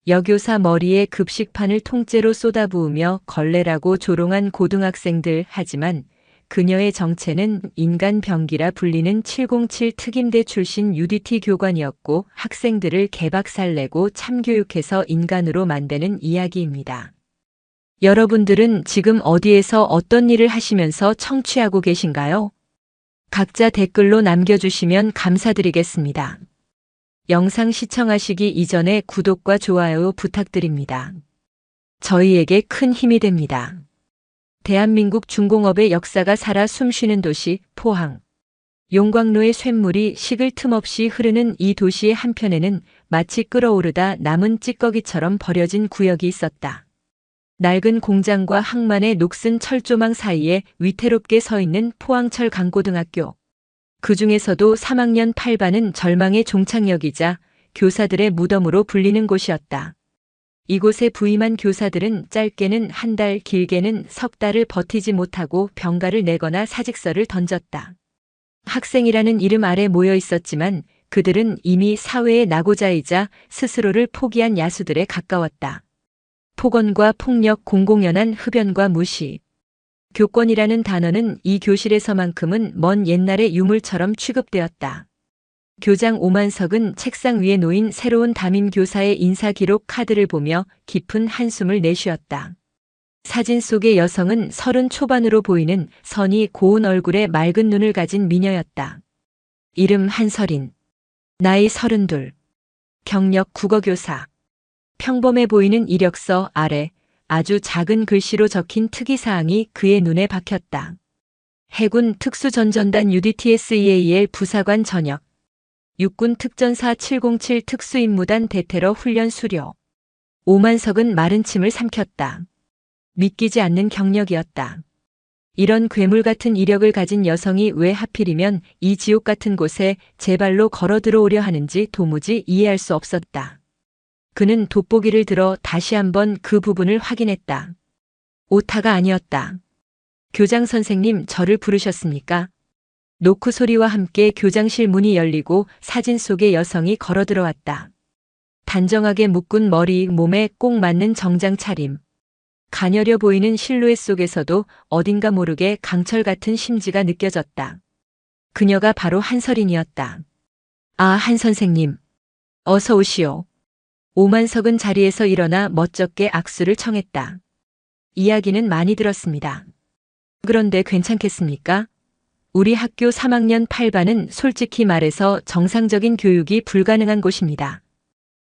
여교사 머리에 급식판을 통째로 쏟아부으며 걸레라고 조롱한 고등학생들. 하지만 그녀의 정체는 인간병기라 불리는 707 특임대 출신 UDT 교관이었고 학생들을 개박살내고 참교육해서 인간으로 만드는 이야기입니다. 여러분들은 지금 어디에서 어떤 일을 하시면서 청취하고 계신가요? 각자 댓글로 남겨주시면 감사드리겠습니다. 영상 시청하시기 이전에 구독과 좋아요 부탁드립니다. 저희에게 큰 힘이 됩니다. 대한민국 중공업의 역사가 살아 숨쉬는 도시 포항. 용광로의 쇳물이 식을 틈 없이 흐르는 이 도시의 한편에는 마치 끓어오르다 남은 찌꺼기처럼 버려진 구역이 있었다. 낡은 공장과 항만의 녹슨 철조망 사이에 위태롭게 서 있는 포항철 강고등학교. 그 중에서도 3학년 8반은 절망의 종착역이자 교사들의 무덤으로 불리는 곳이었다. 이곳에 부임한 교사들은 짧게는 한 달, 길게는 석 달을 버티지 못하고 병가를 내거나 사직서를 던졌다. 학생이라는 이름 아래 모여 있었지만 그들은 이미 사회의 낙오자이자 스스로를 포기한 야수들에 가까웠다. 폭언과 폭력, 공공연한 흡연과 무시. 교권이라는 단어는 이 교실에서만큼은 먼 옛날의 유물처럼 취급되었다. 교장 오만석은 책상 위에 놓인 새로운 담임 교사의 인사기록 카드를 보며 깊은 한숨을 내쉬었다. 사진 속의 여성은 30 초반으로 보이는 선이 고운 얼굴에 맑은 눈을 가진 미녀였다. 이름 한설인. 나이 32. 경력 국어교사. 평범해 보이는 이력서 아래 아주 작은 글씨로 적힌 특이사항이 그의 눈에 박혔다. 해군 특수전전단 UDTSEAL 부사관 전역. 육군 특전사 707 특수임무단 대테러 훈련 수료. 오만석은 마른 침을 삼켰다. 믿기지 않는 경력이었다. 이런 괴물 같은 이력을 가진 여성이 왜 하필이면 이 지옥 같은 곳에 제 발로 걸어 들어오려 하는지 도무지 이해할 수 없었다. 그는 돋보기를 들어 다시 한번 그 부분을 확인했다. 오타가 아니었다. 교장 선생님, 저를 부르셨습니까? 노크 소리와 함께 교장실 문이 열리고 사진 속의 여성이 걸어 들어왔다. 단정하게 묶은 머리, 몸에 꼭 맞는 정장 차림. 가녀려 보이는 실루엣 속에서도 어딘가 모르게 강철 같은 심지가 느껴졌다. 그녀가 바로 한설인이었다. 아, 한 선생님. 어서 오시오. 오만석은 자리에서 일어나 멋쩍게 악수를 청했다. 이야기는 많이 들었습니다. 그런데 괜찮겠습니까? 우리 학교 3학년 8반은 솔직히 말해서 정상적인 교육이 불가능한 곳입니다.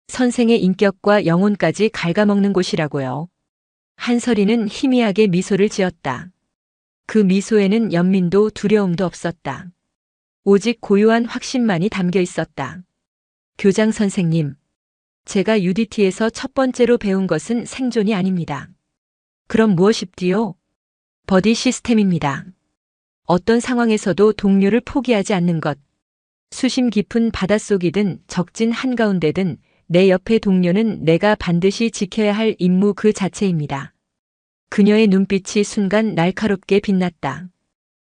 선생의 인격과 영혼까지 갉아먹는 곳이라고요. 한설이는 희미하게 미소를 지었다. 그 미소에는 연민도 두려움도 없었다. 오직 고요한 확신만이 담겨 있었다. 교장 선생님, 제가 UDT에서 첫 번째로 배운 것은 생존이 아닙니다. 그럼 무엇입디요? 버디 시스템입니다. 어떤 상황에서도 동료를 포기하지 않는 것. 수심 깊은 바닷속이든 적진 한가운데든 내 옆의 동료는 내가 반드시 지켜야 할 임무 그 자체입니다. 그녀의 눈빛이 순간 날카롭게 빛났다.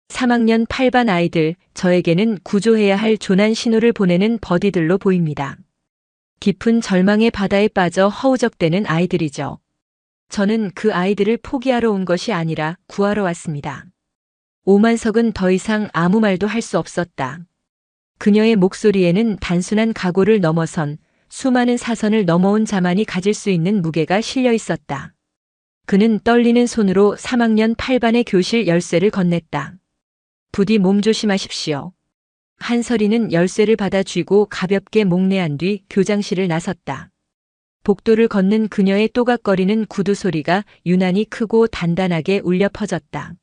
3학년 8반 아이들, 저에게는 구조해야 할 조난 신호를 보내는 버디들로 보입니다. 깊은 절망의 바다에 빠져 허우적대는 아이들이죠. 저는 그 아이들을 포기하러 온 것이 아니라 구하러 왔습니다. 오만석은 더 이상 아무 말도 할 수 없었다. 그녀의 목소리에는 단순한 각오를 넘어선 수많은 사선을 넘어온 자만이 가질 수 있는 무게가 실려 있었다. 그는 떨리는 손으로 3학년 8반의 교실 열쇠를 건넸다. 부디 몸 조심하십시오. 한설이는 열쇠를 받아 쥐고 가볍게 목례한 뒤 교장실을 나섰다. 복도를 걷는 그녀의 또각거리는 구두 소리가 유난히 크고 단단하게 울려 퍼졌다.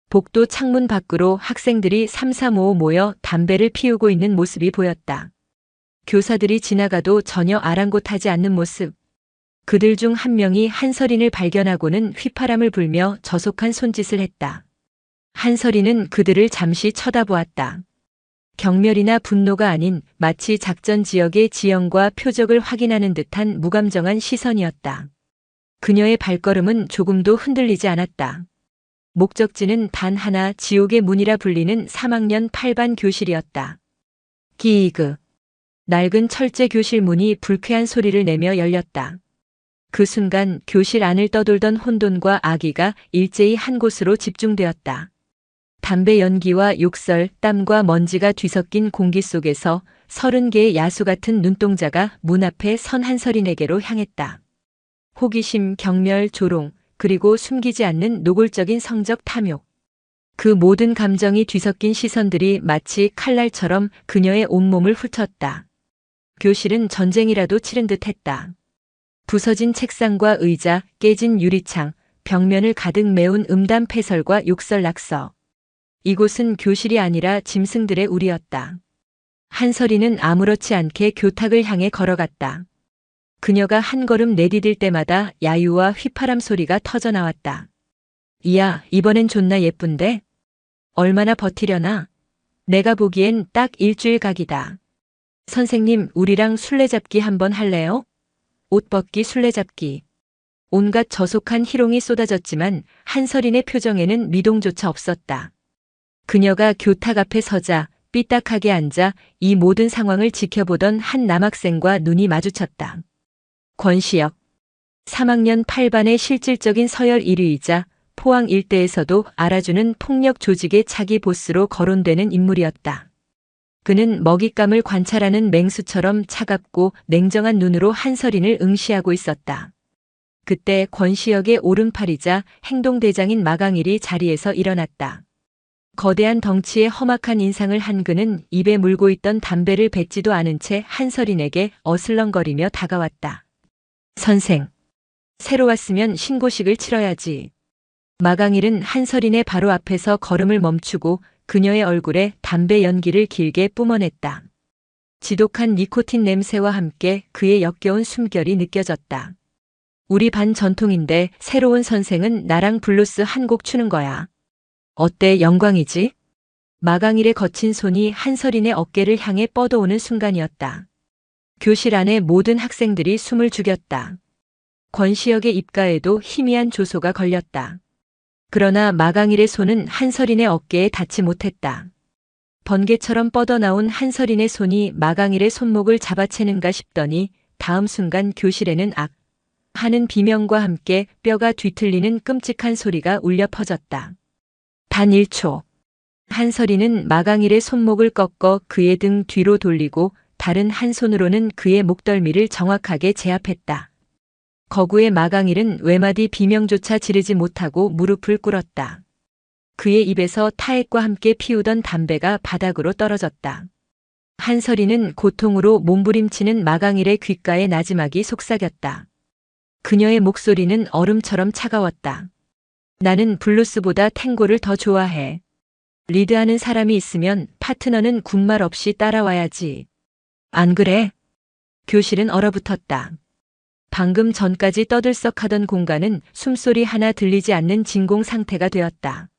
복도 창문 밖으로 학생들이 3-3-5 모여 담배를 피우고 있는 모습이 보였다. 교사들이 지나가도 전혀 아랑곳하지 않는 모습. 그들 중 한 명이 한설인을 발견하고는 휘파람을 불며 저속한 손짓을 했다. 한설이는 그들을 잠시 쳐다보았다. 경멸이나 분노가 아닌 마치 작전 지역의 지형과 표적을 확인하는 듯한 무감정한 시선이었다. 그녀의 발걸음은 조금도 흔들리지 않았다. 목적지는 단 하나, 지옥의 문이라 불리는 3학년 8반 교실이었다. 기이그. 낡은 철제 교실 문이 불쾌한 소리를 내며 열렸다. 그 순간 교실 안을 떠돌던 혼돈과 악의가 일제히 한 곳으로 집중되었다. 담배 연기와 욕설, 땀과 먼지가 뒤섞인 공기 속에서 30개의 야수 같은 눈동자가 문 앞에 선 한설인에게로 향했다. 호기심, 경멸, 조롱, 그리고 숨기지 않는 노골적인 성적 탐욕. 그 모든 감정이 뒤섞인 시선들이 마치 칼날처럼 그녀의 온몸을 훑었다. 교실은 전쟁이라도 치른 듯 했다. 부서진 책상과 의자, 깨진 유리창, 벽면을 가득 메운 음담 패설과 욕설 낙서. 이곳은 교실이 아니라 짐승들의 우리였다. 한설이는 아무렇지 않게 교탁을 향해 걸어갔다. 그녀가 한 걸음 내디딜 때마다 야유와 휘파람 소리가 터져 나왔다. 이야, 이번엔 존나 예쁜데? 얼마나 버티려나? 내가 보기엔 딱 일주일 각이다. 선생님, 우리랑 술래잡기 한번 할래요? 옷 벗기 술래잡기. 온갖 저속한 희롱이 쏟아졌지만 한설인의 표정에는 미동조차 없었다. 그녀가 교탁 앞에 서자 삐딱하게 앉아 이 모든 상황을 지켜보던 한 남학생과 눈이 마주쳤다. 권시혁. 3학년 8반의 실질적인 서열 1위이자 포항 일대에서도 알아주는 폭력 조직의 차기 보스로 거론되는 인물이었다. 그는 먹잇감을 관찰하는 맹수처럼 차갑고 냉정한 눈으로 한설인을 응시하고 있었다. 그때 권시혁의 오른팔이자 행동대장인 마강일이 자리에서 일어났다. 거대한 덩치에 험악한 인상을 한 그는 입에 물고 있던 담배를 뱉지도 않은 채 한설인에게 어슬렁거리며 다가왔다. 선생, 새로 왔으면 신고식을 치러야지. 마강일은 한설인의 바로 앞에서 걸음을 멈추고 그녀의 얼굴에 담배 연기를 길게 뿜어냈다. 지독한 니코틴 냄새와 함께 그의 역겨운 숨결이 느껴졌다. 우리 반 전통인데 새로운 선생은 나랑 블루스 한 곡 추는 거야. 어때, 영광이지? 마강일의 거친 손이 한설인의 어깨를 향해 뻗어오는 순간이었다. 교실 안의 모든 학생들이 숨을 죽였다. 권시혁의 입가에도 희미한 조소가 걸렸다. 그러나 마강일의 손은 한설인의 어깨에 닿지 못했다. 번개처럼 뻗어나온 한설인의 손이 마강일의 손목을 잡아채는가 싶더니 다음 순간 교실에는 악 하는 비명과 함께 뼈가 뒤틀리는 끔찍한 소리가 울려 퍼졌다. 단 1초. 한설이는 마강일의 손목을 꺾어 그의 등 뒤로 돌리고 다른 한 손으로는 그의 목덜미를 정확하게 제압했다. 거구의 마강일은 외마디 비명조차 지르지 못하고 무릎을 꿇었다. 그의 입에서 타액과 함께 피우던 담배가 바닥으로 떨어졌다. 한설이는 고통으로 몸부림치는 마강일의 귓가에 나지막이 속삭였다. 그녀의 목소리는 얼음처럼 차가웠다. 나는 블루스보다 탱고를 더 좋아해. 리드하는 사람이 있으면 파트너는 군말 없이 따라와야지. 안 그래? 교실은 얼어붙었다. 방금 전까지 떠들썩하던 공간은 숨소리 하나 들리지 않는 진공 상태가 되었다.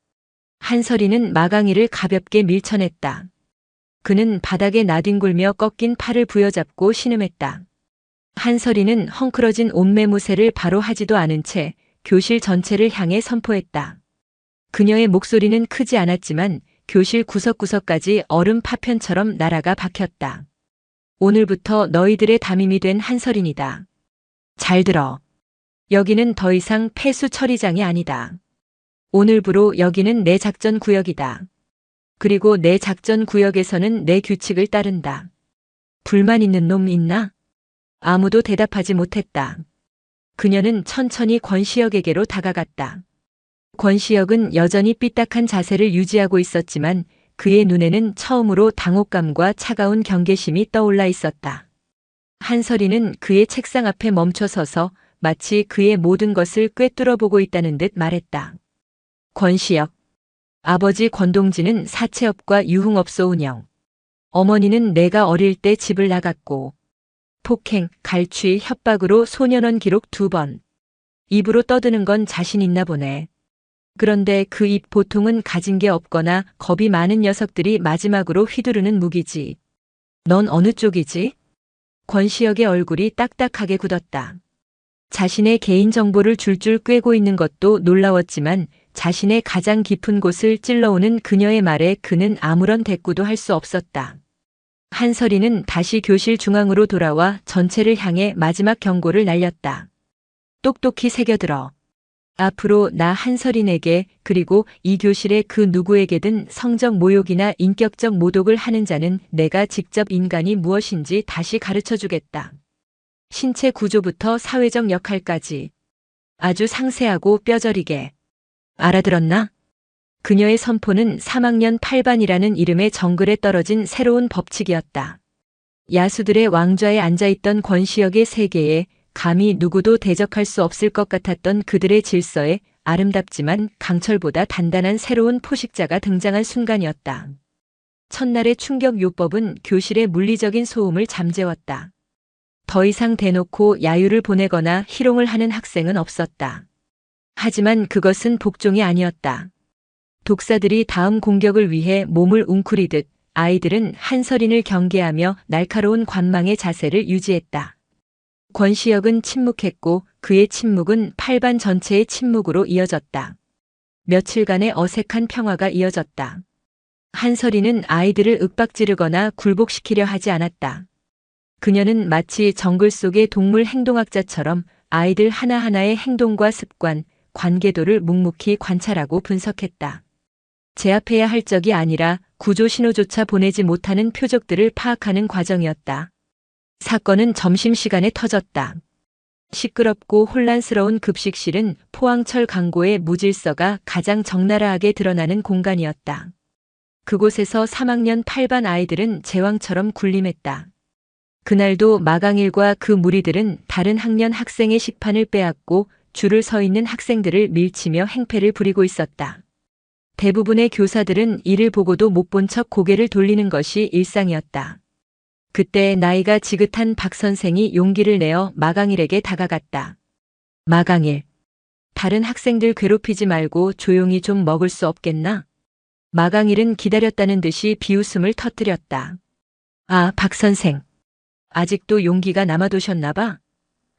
한설이는 마강일을 가볍게 밀쳐냈다. 그는 바닥에 나뒹굴며 꺾인 팔을 부여잡고 신음했다. 한설이는 헝클어진 옷매무새를 바로 하지도 않은 채 교실 전체를 향해 선포했다. 그녀의 목소리는 크지 않았지만 교실 구석구석까지 얼음 파편처럼 날아가 박혔다. 오늘부터 너희들의 담임이 된 한설인이다. 잘 들어. 여기는 더 이상 폐수 처리장이 아니다. 오늘부로 여기는 내 작전 구역이다. 그리고 내 작전 구역에서는 내 규칙을 따른다. 불만 있는 놈 있나? 아무도 대답하지 못했다. 그녀는 천천히 권시혁에게로 다가갔다. 권시혁은 여전히 삐딱한 자세를 유지하고 있었지만 그의 눈에는 처음으로 당혹감과 차가운 경계심이 떠올라 있었다. 한설이는 그의 책상 앞에 멈춰 서서 마치 그의 모든 것을 꿰뚫어 보고 있다는 듯 말했다. 권시혁. 아버지 권동진은 사채업과 유흥업소 운영. 어머니는 내가 어릴 때 집을 나갔고 폭행, 갈취, 협박으로 소년원 기록 2번. 입으로 떠드는 건 자신 있나 보네. 그런데 그 입 보통은 가진 게 없거나 겁이 많은 녀석들이 마지막으로 휘두르는 무기지. 넌 어느 쪽이지? 권시혁의 얼굴이 딱딱하게 굳었다. 자신의 개인정보를 줄줄 꿰고 있는 것도 놀라웠지만 자신의 가장 깊은 곳을 찔러오는 그녀의 말에 그는 아무런 대꾸도 할 수 없었다. 한설이는 다시 교실 중앙으로 돌아와 전체를 향해 마지막 경고를 날렸다. 똑똑히 새겨들어. 앞으로 나 한설인에게 그리고 이 교실의 그 누구에게든 성적 모욕이나 인격적 모독을 하는 자는 내가 직접 인간이 무엇인지 다시 가르쳐 주겠다. 신체 구조부터 사회적 역할까지 아주 상세하고 뼈저리게. 알아들었나? 그녀의 선포는 3학년 8반이라는 이름의 정글에 떨어진 새로운 법칙이었다. 야수들의 왕좌에 앉아있던 권시역의 세계에 감히 누구도 대적할 수 없을 것 같았던 그들의 질서에 아름답지만 강철보다 단단한 새로운 포식자가 등장한 순간이었다. 첫날의 충격 요법은 교실의 물리적인 소음을 잠재웠다. 더 이상 대놓고 야유를 보내거나 희롱을 하는 학생은 없었다. 하지만 그것은 복종이 아니었다. 독사들이 다음 공격을 위해 몸을 웅크리듯 아이들은 한설인을 경계하며 날카로운 관망의 자세를 유지했다. 권시혁은 침묵했고 그의 침묵은 8반 전체의 침묵으로 이어졌다. 며칠간의 어색한 평화가 이어졌다. 한설이는 아이들을 윽박지르거나 굴복시키려 하지 않았다. 그녀는 마치 정글 속의 동물 행동학자처럼 아이들 하나하나의 행동과 습관, 관계도를 묵묵히 관찰하고 분석했다. 제압해야 할 적이 아니라 구조 신호조차 보내지 못하는 표적들을 파악하는 과정이었다. 사건은 점심시간에 터졌다. 시끄럽고 혼란스러운 급식실은 포항철 강고의 무질서가 가장 적나라하게 드러나는 공간이었다. 그곳에서 3학년 8반 아이들은 제왕처럼 군림했다. 그날도 마강일과 그 무리들은 다른 학년 학생의 식판을 빼앗고 줄을 서 있는 학생들을 밀치며 행패를 부리고 있었다. 대부분의 교사들은 이를 보고도 못 본 척 고개를 돌리는 것이 일상이었다. 그때 나이가 지긋한 박 선생이 용기를 내어 마강일에게 다가갔다. 마강일, 다른 학생들 괴롭히지 말고 조용히 좀 먹을 수 없겠나? 마강일은 기다렸다는 듯이 비웃음을 터뜨렸다. 아, 박 선생. 아직도 용기가 남아도셨나 봐.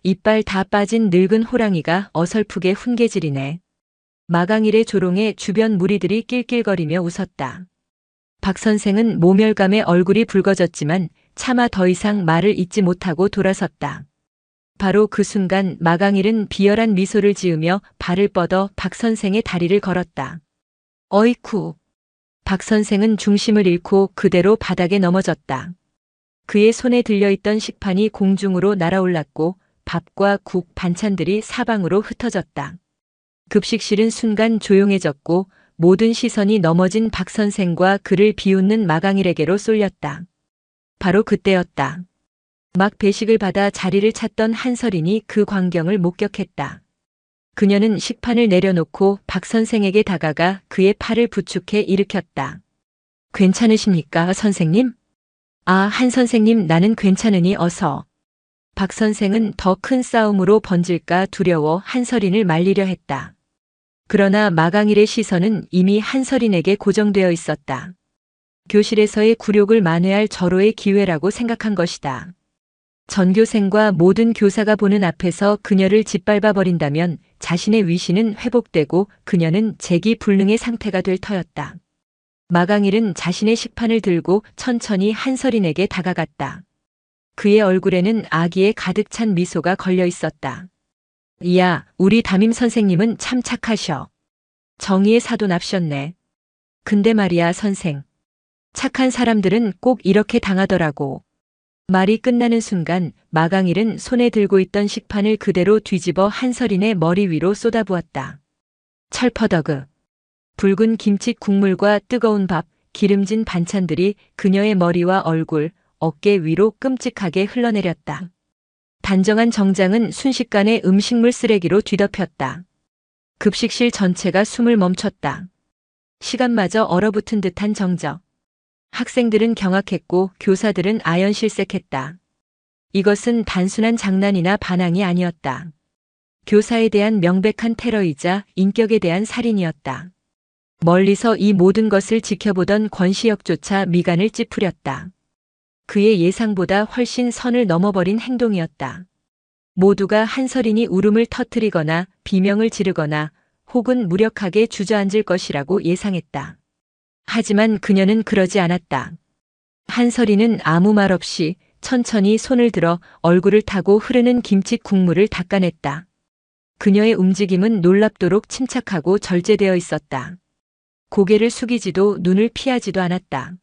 이빨 다 빠진 늙은 호랑이가 어설프게 훈계질이네. 마강일의 조롱에 주변 무리들이 낄낄거리며 웃었다. 박 선생은 모멸감에 얼굴이 붉어졌지만 차마 더 이상 말을 잇지 못하고 돌아섰다. 바로 그 순간 마강일은 비열한 미소를 지으며 발을 뻗어 박 선생의 다리를 걸었다. 어이쿠. 박 선생은 중심을 잃고 그대로 바닥에 넘어졌다. 그의 손에 들려있던 식판이 공중으로 날아올랐고 밥과 국, 반찬들이 사방으로 흩어졌다. 급식실은 순간 조용해졌고 모든 시선이 넘어진 박 선생과 그를 비웃는 마강일에게로 쏠렸다. 바로 그때였다. 막 배식을 받아 자리를 찾던 한설인이 그 광경을 목격했다. 그녀는 식판을 내려놓고 박 선생에게 다가가 그의 팔을 부축해 일으켰다. 괜찮으십니까, 선생님? 아, 한 선생님, 나는 괜찮으니 어서. 박 선생은 더 큰 싸움으로 번질까 두려워 한설인을 말리려 했다. 그러나 마강일의 시선은 이미 한설인에게 고정되어 있었다. 교실에서의 굴욕을 만회할 절호의 기회라고 생각한 것이다. 전교생과 모든 교사가 보는 앞에서 그녀를 짓밟아 버린다면 자신의 위신은 회복되고 그녀는 재기불능의 상태가 될 터였다. 마강일은 자신의 식판을 들고 천천히 한설인에게 다가갔다. 그의 얼굴에는 아기에 가득 찬 미소가 걸려 있었다. 이야, 우리 담임 선생님은 참 착하셔. 정의의 사도 납셨네. 근데 말이야, 선생. 착한 사람들은 꼭 이렇게 당하더라고. 말이 끝나는 순간 마강일은 손에 들고 있던 식판을 그대로 뒤집어 한설인의 머리 위로 쏟아부었다. 철퍼더그. 붉은 김치 국물과 뜨거운 밥, 기름진 반찬들이 그녀의 머리와 얼굴, 어깨 위로 끔찍하게 흘러내렸다. 단정한 정장은 순식간에 음식물 쓰레기로 뒤덮였다. 급식실 전체가 숨을 멈췄다. 시간마저 얼어붙은 듯한 정적. 학생들은 경악했고 교사들은 아연실색했다. 이것은 단순한 장난이나 반항이 아니었다. 교사에 대한 명백한 테러이자 인격에 대한 살인이었다. 멀리서 이 모든 것을 지켜보던 권시혁조차 미간을 찌푸렸다. 그의 예상보다 훨씬 선을 넘어버린 행동이었다. 모두가 한설인이 울음을 터뜨리거나 비명을 지르거나 혹은 무력하게 주저앉을 것이라고 예상했다. 하지만 그녀는 그러지 않았다. 한설이는 아무 말 없이 천천히 손을 들어 얼굴을 타고 흐르는 김치 국물을 닦아냈다. 그녀의 움직임은 놀랍도록 침착하고 절제되어 있었다. 고개를 숙이지도 눈을 피하지도 않았다.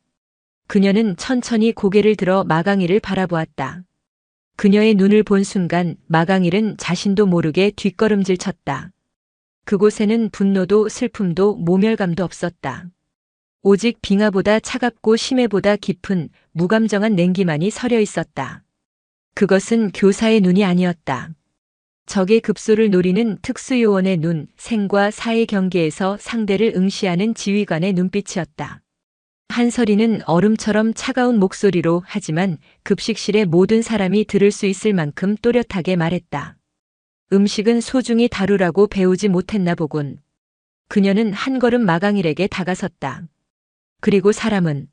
그녀는 천천히 고개를 들어 마강이를 바라보았다. 그녀의 눈을 본 순간 마강일은 자신도 모르게 뒷걸음질 쳤다. 그곳에는 분노도 슬픔도 모멸감도 없었다. 오직 빙하보다 차갑고 심해보다 깊은 무감정한 냉기만이 서려 있었다. 그것은 교사의 눈이 아니었다. 적의 급소를 노리는 특수요원의 눈, 생과 사의 경계에서 상대를 응시하는 지휘관의 눈빛이었다. 한설이는 얼음처럼 차가운 목소리로 하지만 급식실의 모든 사람이 들을 수 있을 만큼 또렷하게 말했다. 음식은 소중히 다루라고 배우지 못했나 보군. 그녀는 한 걸음 마강일에게 다가섰다. 그리고 사람은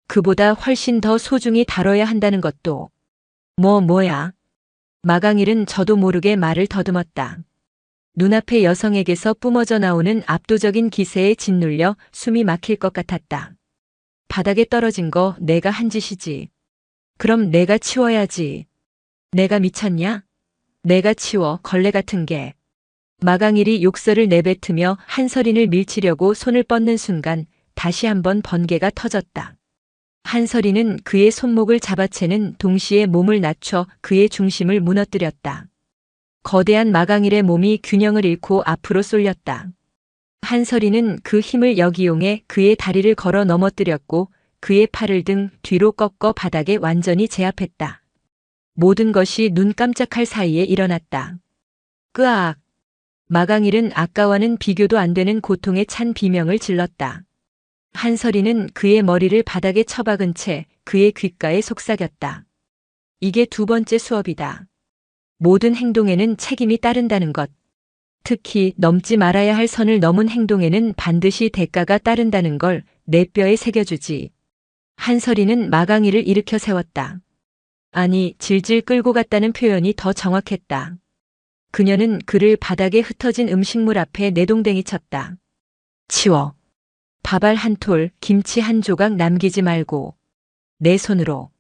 그보다 훨씬 더 소중히 다뤄야 한다는 것도. 뭐야? 마강일은 저도 모르게 말을 더듬었다. 눈앞의 여성에게서 뿜어져 나오는 압도적인 기세에 짓눌려 숨이 막힐 것 같았다. 바닥에 떨어진 거 내가 한 짓이지. 그럼 내가 치워야지. 내가 미쳤냐? 내가 치워, 걸레 같은 게. 마강일이 욕설을 내뱉으며 한설인을 밀치려고 손을 뻗는 순간 다시 한번 번개가 터졌다. 한설이는 그의 손목을 잡아채는 동시에 몸을 낮춰 그의 중심을 무너뜨렸다. 거대한 마강일의 몸이 균형을 잃고 앞으로 쏠렸다. 한설이는 그 힘을 역이용해 그의 다리를 걸어 넘어뜨렸고 그의 팔을 등 뒤로 꺾어 바닥에 완전히 제압했다. 모든 것이 눈 깜짝할 사이에 일어났다. 끄악! 마강일은 아까와는 비교도 안 되는 고통에 찬 비명을 질렀다. 한설이는 그의 머리를 바닥에 처박은 채 그의 귓가에 속삭였다. 이게 두 번째 수업이다. 모든 행동에는 책임이 따른다는 것. 특히 넘지 말아야 할 선을 넘은 행동에는 반드시 대가가 따른다는 걸 내 뼈에 새겨주지. 한설이는 마강이를 일으켜 세웠다. 아니, 질질 끌고 갔다는 표현이 더 정확했다. 그녀는 그를 바닥에 흩어진 음식물 앞에 내동댕이 쳤다. 치워. 밥알 한 톨, 김치 한 조각 남기지 말고. 내 손으로.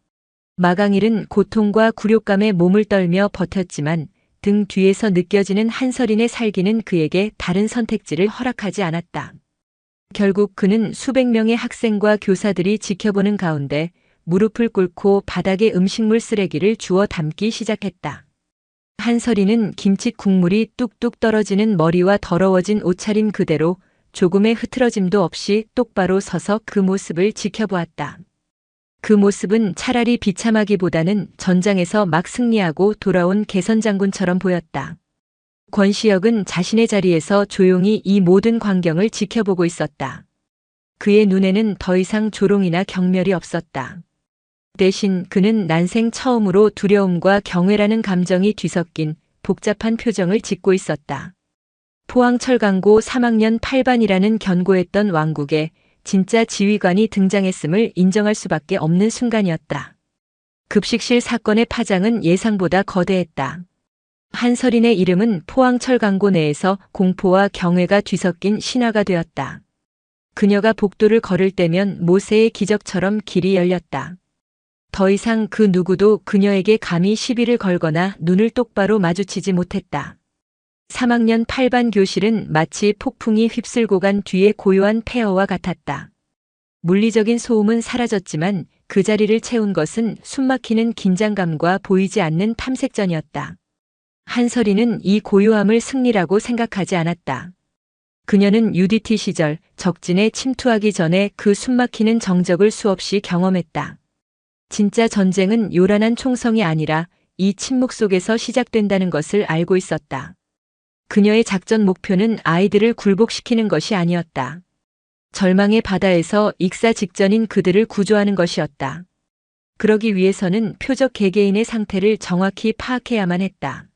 마강일은 고통과 굴욕감에 몸을 떨며 버텼지만 등 뒤에서 느껴지는 한설인의 살기는 그에게 다른 선택지를 허락하지 않았다. 결국 그는 수백 명의 학생과 교사들이 지켜보는 가운데 무릎을 꿇고 바닥에 음식물 쓰레기를 주워 담기 시작했다. 한설이는 김치 국물이 뚝뚝 떨어지는 머리와 더러워진 옷차림 그대로 조금의 흐트러짐도 없이 똑바로 서서 그 모습을 지켜보았다. 그 모습은 차라리 비참하기보다는 전장에서 막 승리하고 돌아온 개선장군처럼 보였다. 권시혁은 자신의 자리에서 조용히 이 모든 광경을 지켜보고 있었다. 그의 눈에는 더 이상 조롱이나 경멸이 없었다. 대신 그는 난생 처음으로 두려움과 경외라는 감정이 뒤섞인 복잡한 표정을 짓고 있었다. 포항철강고 3학년 8반이라는 견고했던 왕국에 진짜 지휘관이 등장했음을 인정할 수밖에 없는 순간이었다. 급식실 사건의 파장은 예상보다 거대했다. 한설인의 이름은 포항철강고 내에서 공포와 경외가 뒤섞인 신화가 되었다. 그녀가 복도를 걸을 때면 모세의 기적처럼 길이 열렸다. 더 이상 그 누구도 그녀에게 감히 시비를 걸거나 눈을 똑바로 마주치지 못했다. 3학년 8반 교실은 마치 폭풍이 휩쓸고 간 뒤의 고요한 폐허와 같았다. 물리적인 소음은 사라졌지만 그 자리를 채운 것은 숨막히는 긴장감과 보이지 않는 탐색전이었다. 한설이는 이 고요함을 승리라고 생각하지 않았다. 그녀는 UDT 시절 적진에 침투하기 전에 그 숨막히는 정적을 수없이 경험했다. 진짜 전쟁은 요란한 총성이 아니라 이 침묵 속에서 시작된다는 것을 알고 있었다. 그녀의 작전 목표는 아이들을 굴복시키는 것이 아니었다. 절망의 바다에서 익사 직전인 그들을 구조하는 것이었다. 그러기 위해서는 표적 개개인의 상태를 정확히 파악해야만 했다.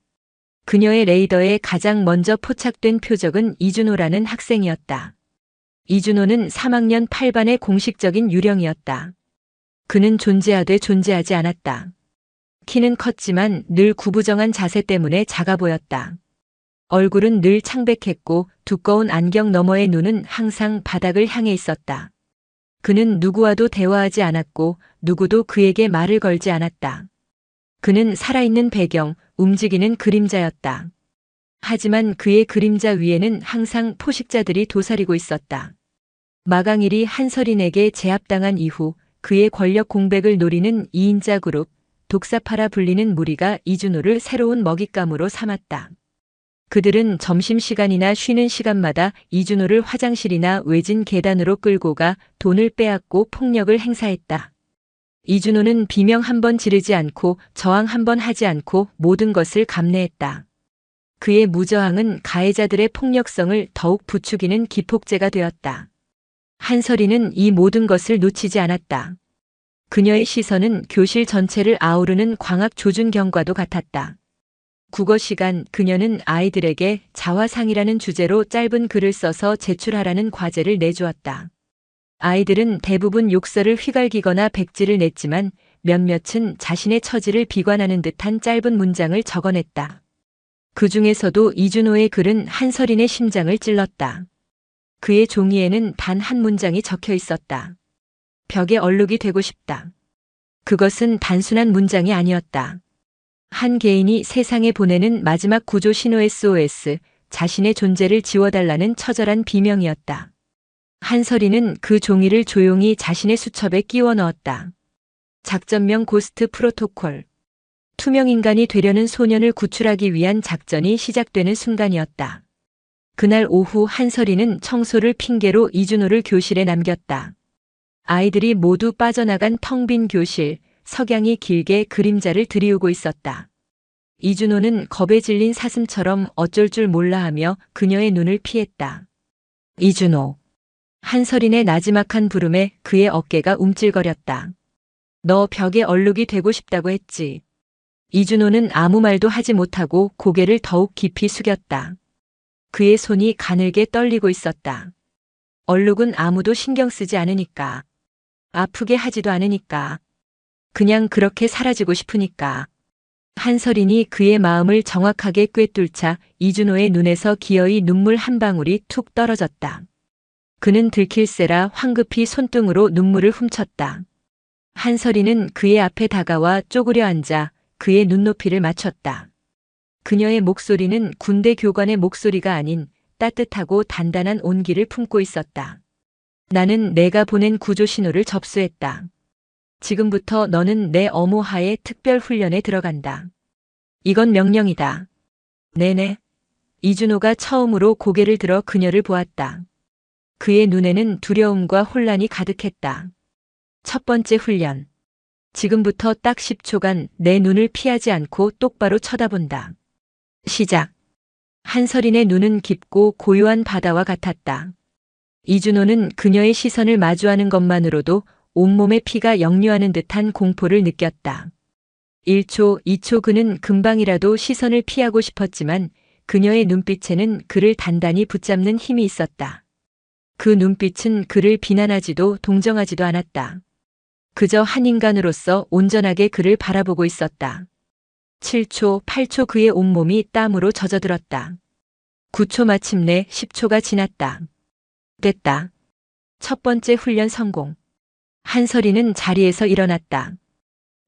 그녀의 레이더에 가장 먼저 포착된 표적은 이준호라는 학생이었다. 이준호는 3학년 8반의 공식적인 유령이었다. 그는 존재하되 존재하지 않았다. 키는 컸지만 늘 구부정한 자세 때문에 작아 보였다. 얼굴은 늘 창백했고 두꺼운 안경 너머의 눈은 항상 바닥을 향해 있었다. 그는 누구와도 대화하지 않았고 누구도 그에게 말을 걸지 않았다. 그는 살아있는 배경, 움직이는 그림자였다. 하지만 그의 그림자 위에는 항상 포식자들이 도사리고 있었다. 마강일이 한설인에게 제압당한 이후 그의 권력 공백을 노리는 2인자 그룹, 독사파라 불리는 무리가 이준호를 새로운 먹잇감으로 삼았다. 그들은 점심시간이나 쉬는 시간마다 이준호를 화장실이나 외진 계단으로 끌고 가 돈을 빼앗고 폭력을 행사했다. 이준호는 비명 한 번 지르지 않고 저항 한 번 하지 않고 모든 것을 감내했다. 그의 무저항은 가해자들의 폭력성을 더욱 부추기는 기폭제가 되었다. 한설이는 이 모든 것을 놓치지 않았다. 그녀의 시선은 교실 전체를 아우르는 광학 조준경과도 같았다. 국어 시간 그녀는 아이들에게 자화상이라는 주제로 짧은 글을 써서 제출하라는 과제를 내주었다. 아이들은 대부분 욕설을 휘갈기거나 백지를 냈지만 몇몇은 자신의 처지를 비관하는 듯한 짧은 문장을 적어냈다. 그 중에서도 이준호의 글은 한설인의 심장을 찔렀다. 그의 종이에는 단 한 문장이 적혀 있었다. 벽에 얼룩이 되고 싶다. 그것은 단순한 문장이 아니었다. 한 개인이 세상에 보내는 마지막 구조 신호 SOS, 자신의 존재를 지워달라는 처절한 비명이었다. 한설이는 그 종이를 조용히 자신의 수첩에 끼워 넣었다. 작전명 고스트 프로토콜. 투명인간이 되려는 소년을 구출하기 위한 작전이 시작되는 순간이었다. 그날 오후 한설이는 청소를 핑계로 이준호를 교실에 남겼다. 아이들이 모두 빠져나간 텅 빈 교실, 석양이 길게 그림자를 들이우고 있었다. 이준호는 겁에 질린 사슴처럼 어쩔 줄 몰라 하며 그녀의 눈을 피했다. 이준호. 한설인의 나지막한 부름에 그의 어깨가 움찔거렸다. 너 벽에 얼룩이 되고 싶다고 했지. 이준호는 아무 말도 하지 못하고 고개를 더욱 깊이 숙였다. 그의 손이 가늘게 떨리고 있었다. 얼룩은 아무도 신경 쓰지 않으니까. 아프게 하지도 않으니까. 그냥 그렇게 사라지고 싶으니까. 한설인이 그의 마음을 정확하게 꿰뚫자 이준호의 눈에서 기어이 눈물 한 방울이 툭 떨어졌다. 그는 들킬세라 황급히 손등으로 눈물을 훔쳤다. 한설이는 그의 앞에 다가와 쪼그려 앉아 그의 눈높이를 맞췄다. 그녀의 목소리는 군대 교관의 목소리가 아닌 따뜻하고 단단한 온기를 품고 있었다. 나는 내가 보낸 구조 신호를 접수했다. 지금부터 너는 내 엄호하에 특별 훈련에 들어간다. 이건 명령이다. 네네. 이준호가 처음으로 고개를 들어 그녀를 보았다. 그의 눈에는 두려움과 혼란이 가득했다. 첫 번째 훈련. 지금부터 딱 10초간 내 눈을 피하지 않고 똑바로 쳐다본다. 시작. 한설인의 눈은 깊고 고요한 바다와 같았다. 이준호는 그녀의 시선을 마주하는 것만으로도 온몸의 피가 역류하는 듯한 공포를 느꼈다. 1초, 2초 그는 금방이라도 시선을 피하고 싶었지만 그녀의 눈빛에는 그를 단단히 붙잡는 힘이 있었다. 그 눈빛은 그를 비난하지도 동정하지도 않았다. 그저 한 인간으로서 온전하게 그를 바라보고 있었다. 7초, 8초 그의 온몸이 땀으로 젖어들었다. 9초 마침내 10초가 지났다. 됐다. 첫 번째 훈련 성공. 한설이는 자리에서 일어났다.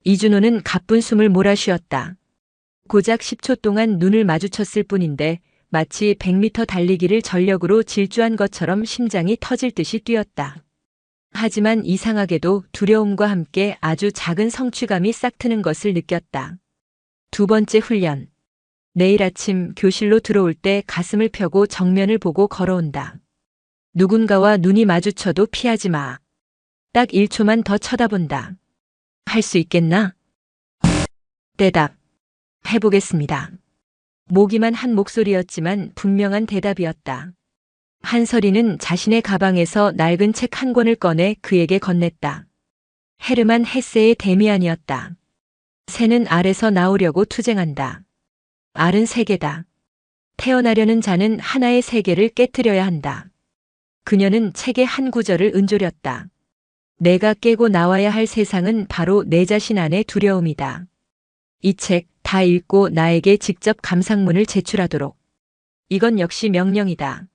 이준호는 가쁜 숨을 몰아쉬었다. 고작 10초 동안 눈을 마주쳤을 뿐인데 마치 100m 달리기를 전력으로 질주한 것처럼 심장이 터질 듯이 뛰었다. 하지만 이상하게도 두려움과 함께 아주 작은 성취감이 싹트는 것을 느꼈다. 두 번째 훈련. 내일 아침 교실로 들어올 때 가슴을 펴고 정면을 보고 걸어온다. 누군가와 눈이 마주쳐도 피하지 마. 딱 1초만 더 쳐다본다. 할 수 있겠나? 대답. 해보겠습니다. 모기만 한 목소리였지만 분명한 대답이었다. 한설이는 자신의 가방에서 낡은 책 한 권을 꺼내 그에게 건넸다. 헤르만 헤세의 데미안이었다. 새는 알에서 나오려고 투쟁한다. 알은 세계다. 태어나려는 자는 하나의 세계를 깨트려야 한다. 그녀는 책의 한 구절을 은조렸다. 내가 깨고 나와야 할 세상은 바로 내 자신 안의 두려움이다. 이 책 다 읽고 나에게 직접 감상문을 제출하도록. 이건 역시 명령이다.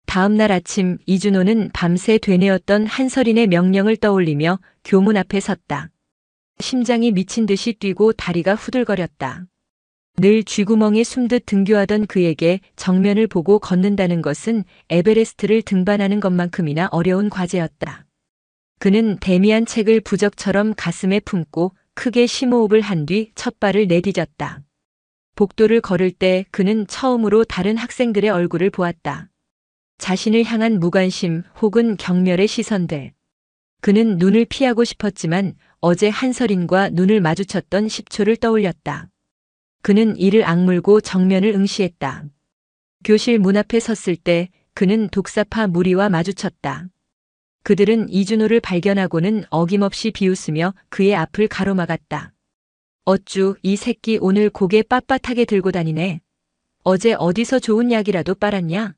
다음 날 아침 이준호는 밤새 되뇌었던 한설인의 명령을 떠올리며 교문 앞에 섰다. 심장이 미친 듯이 뛰고 다리가 후들거렸다. 늘 쥐구멍에 숨듯 등교하던 그에게 정면을 보고 걷는다는 것은 에베레스트를 등반하는 것만큼이나 어려운 과제였다. 그는 대미한 책을 부적처럼 가슴에 품고 크게 심호흡을 한 뒤 첫 발을 내디뎠다. 복도를 걸을 때 그는 처음으로 다른 학생들의 얼굴을 보았다. 자신을 향한 무관심 혹은 경멸의 시선들. 그는 눈을 피하고 싶었지만 어제 한설인과 눈을 마주쳤던 10초를 떠올렸다. 그는 이를 악물고 정면을 응시했다. 교실 문 앞에 섰을 때 그는 독사파 무리와 마주쳤다. 그들은 이준호를 발견하고는 어김없이 비웃으며 그의 앞을 가로막았다. 어쭈, 이 새끼 오늘 고개 빳빳하게 들고 다니네. 어제 어디서 좋은 약이라도 빨았냐?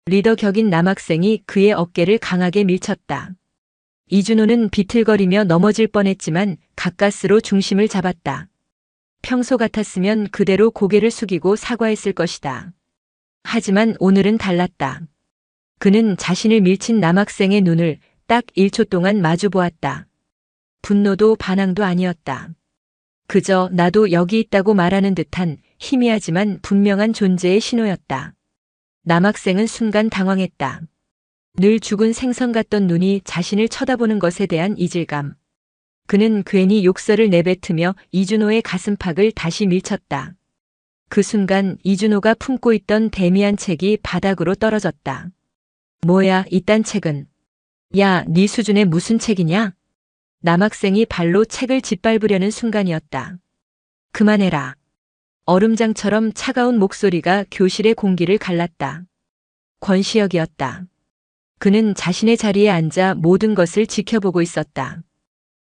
리더 격인 남학생이 그의 어깨를 강하게 밀쳤다. 이준호는 비틀거리며 넘어질 뻔했지만 가까스로 중심을 잡았다. 평소 같았으면 그대로 고개를 숙이고 사과했을 것이다. 하지만 오늘은 달랐다. 그는 자신을 밀친 남학생의 눈을 딱 1초 동안 마주 보았다. 분노도 반항도 아니었다. 그저 나도 여기 있다고 말하는 듯한 희미하지만 분명한 존재의 신호였다. 남학생은 순간 당황했다. 늘 죽은 생선 같던 눈이 자신을 쳐다보는 것에 대한 이질감. 그는 괜히 욕설을 내뱉으며 이준호의 가슴팍을 다시 밀쳤다. 그 순간 이준호가 품고 있던 대미한 책이 바닥으로 떨어졌다. 뭐야, 이딴 책은. 야, 네 수준의 무슨 책이냐? 남학생이 발로 책을 짓밟으려는 순간이었다. 그만해라. 얼음장처럼 차가운 목소리가 교실의 공기를 갈랐다. 권시혁이었다. 그는 자신의 자리에 앉아 모든 것을 지켜보고 있었다.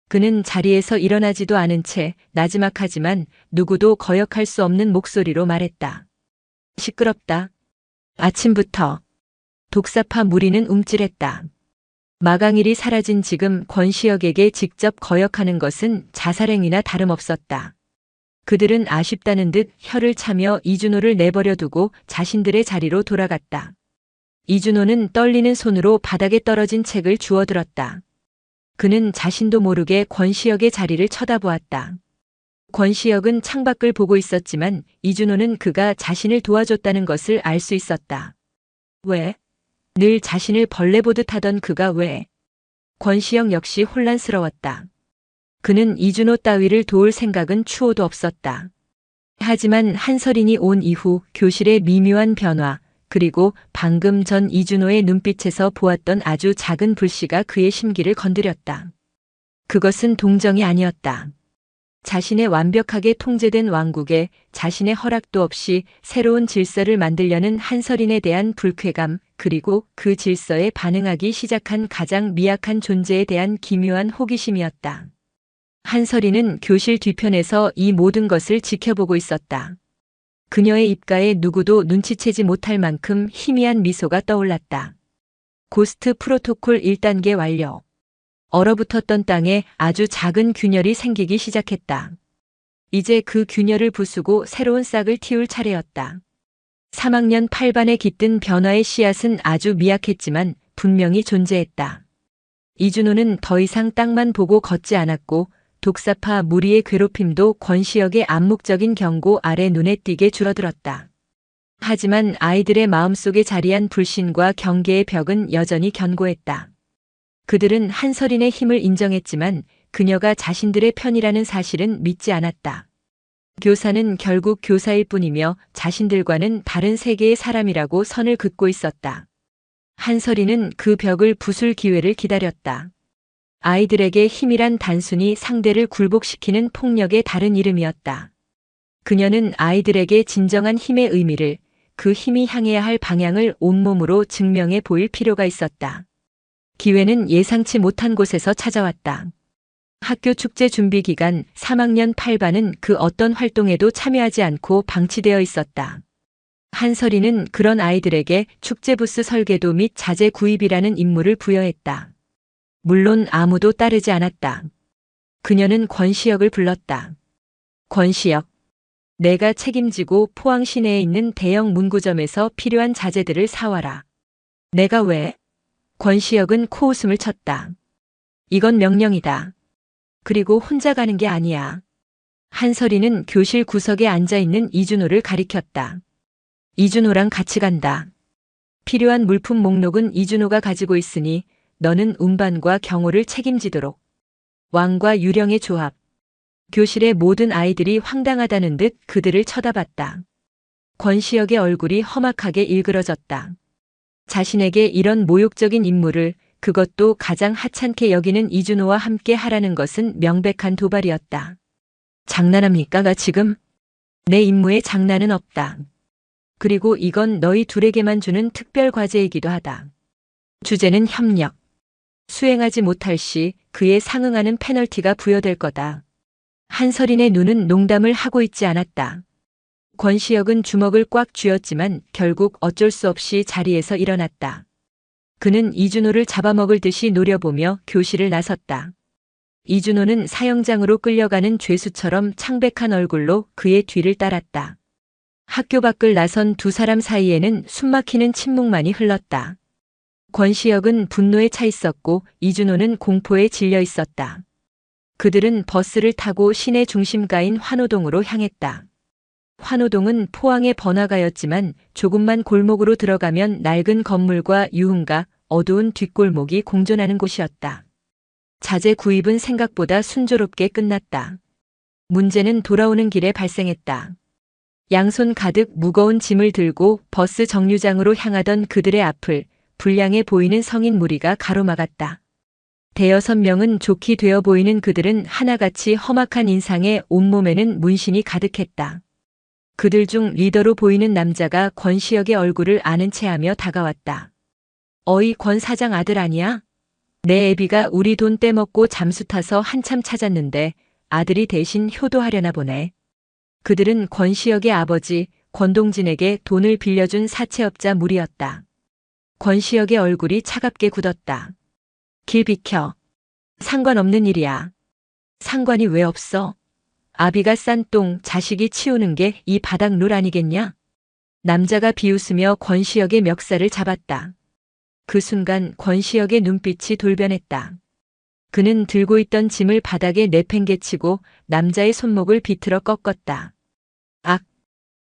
그는 자리에서 일어나지도 않은 채 나지막하지만 누구도 거역할 수 없는 목소리로 말했다. 시끄럽다. 아침부터. 독사파 무리는 움찔했다. 마강일이 사라진 지금 권시혁에게 직접 거역하는 것은 자살행위나 다름없었다. 그들은 아쉽다는 듯 혀를 차며 이준호를 내버려 두고 자신들의 자리로 돌아갔다. 이준호는 떨리는 손으로 바닥에 떨어진 책을 주워들었다. 그는 자신도 모르게 권시혁의 자리를 쳐다보았다. 권시혁은 창밖을 보고 있었지만 이준호는 그가 자신을 도와줬다는 것을 알 수 있었다. 왜? 늘 자신을 벌레 보듯 하던 그가 왜? 권시혁 역시 혼란스러웠다. 그는 이준호 따위를 도울 생각은 추호도 없었다. 하지만 한설인이 온 이후 교실의 미묘한 변화, 그리고 방금 전 이준호의 눈빛에서 보았던 아주 작은 불씨가 그의 심기를 건드렸다. 그것은 동정이 아니었다. 자신의 완벽하게 통제된 왕국에 자신의 허락도 없이 새로운 질서를 만들려는 한설인에 대한 불쾌감, 그리고 그 질서에 반응하기 시작한 가장 미약한 존재에 대한 기묘한 호기심이었다. 한설인은 교실 뒤편에서 이 모든 것을 지켜보고 있었다. 그녀의 입가에 누구도 눈치채지 못할 만큼 희미한 미소가 떠올랐다. 고스트 프로토콜 1단계 완료. 얼어붙었던 땅에 아주 작은 균열이 생기기 시작했다. 이제 그 균열을 부수고 새로운 싹을 틔울 차례였다. 3학년 8반에 깃든 변화의 씨앗은 아주 미약했지만 분명히 존재했다. 이준호는 더 이상 땅만 보고 걷지 않았고 독사파 무리의 괴롭힘도 권시혁의 암묵적인 경고 아래 눈에 띄게 줄어들었다. 하지만 아이들의 마음속에 자리한 불신과 경계의 벽은 여전히 견고했다. 그들은 한설인의 힘을 인정했지만 그녀가 자신들의 편이라는 사실은 믿지 않았다. 교사는 결국 교사일 뿐이며 자신들과는 다른 세계의 사람이라고 선을 긋고 있었다. 한설인은 그 벽을 부술 기회를 기다렸다. 아이들에게 힘이란 단순히 상대를 굴복시키는 폭력의 다른 이름이었다. 그녀는 아이들에게 진정한 힘의 의미를, 그 힘이 향해야 할 방향을 온몸으로 증명해 보일 필요가 있었다. 기회는 예상치 못한 곳에서 찾아왔다. 학교 축제 준비 기간 3학년 8반은 그 어떤 활동에도 참여하지 않고 방치되어 있었다. 한설이는 그런 아이들에게 축제 부스 설계도 및 자재 구입이라는 임무를 부여했다. 물론 아무도 따르지 않았다. 그녀는 권시혁을 불렀다. 권시혁, 내가 책임지고 포항 시내에 있는 대형 문구점에서 필요한 자재들을 사와라. 내가 왜? 권시혁은 코웃음을 쳤다. 이건 명령이다. 그리고 혼자 가는 게 아니야. 한설이는 교실 구석에 앉아있는 이준호를 가리켰다. 이준호랑 같이 간다. 필요한 물품 목록은 이준호가 가지고 있으니 너는 운반과 경호를 책임지도록. 왕과 유령의 조합. 교실의 모든 아이들이 황당하다는 듯 그들을 쳐다봤다. 권시혁의 얼굴이 험악하게 일그러졌다. 자신에게 이런 모욕적인 임무를, 그것도 가장 하찮게 여기는 이준호와 함께 하라는 것은 명백한 도발이었다. 장난합니까, 지금? 내 임무에 장난은 없다. 그리고 이건 너희 둘에게만 주는 특별 과제이기도 하다. 주제는 협력. 수행하지 못할 시 그에 상응하는 페널티가 부여될 거다. 한설인의 눈은 농담을 하고 있지 않았다. 권시혁은 주먹을 꽉 쥐었지만 결국 어쩔 수 없이 자리에서 일어났다. 그는 이준호를 잡아먹을 듯이 노려보며 교실을 나섰다. 이준호는 사형장으로 끌려가는 죄수처럼 창백한 얼굴로 그의 뒤를 따랐다. 학교 밖을 나선 두 사람 사이에는 숨막히는 침묵만이 흘렀다. 권시혁은 분노에 차 있었고 이준호는 공포에 질려 있었다. 그들은 버스를 타고 시내 중심가인 환호동으로 향했다. 환호동은 포항의 번화가였지만 조금만 골목으로 들어가면 낡은 건물과 유흥가, 어두운 뒷골목이 공존하는 곳이었다. 자재 구입은 생각보다 순조롭게 끝났다. 문제는 돌아오는 길에 발생했다. 양손 가득 무거운 짐을 들고 버스 정류장으로 향하던 그들의 앞을 불량해 보이는 성인 무리가 가로막았다. 대여섯 명은 좋게 되어 보이는 그들은 하나같이 험악한 인상에 온몸에는 문신이 가득했다. 그들 중 리더로 보이는 남자가 권시혁의 얼굴을 아는 체하며 다가왔다. 어이, 권 사장 아들 아니야? 내 애비가 우리 돈 떼먹고 잠수 타서 한참 찾았는데 아들이 대신 효도하려나 보네. 그들은 권시혁의 아버지 권동진에게 돈을 빌려준 사채업자 무리였다. 권시혁의 얼굴이 차갑게 굳었다. 길 비켜. 상관없는 일이야. 상관이 왜 없어? 아비가 싼 똥 자식이 치우는 게 이 바닥 룰 아니겠냐? 남자가 비웃으며 권시혁의 멱살을 잡았다. 그 순간 권시혁의 눈빛이 돌변했다. 그는 들고 있던 짐을 바닥에 내팽개치고 남자의 손목을 비틀어 꺾었다. 악!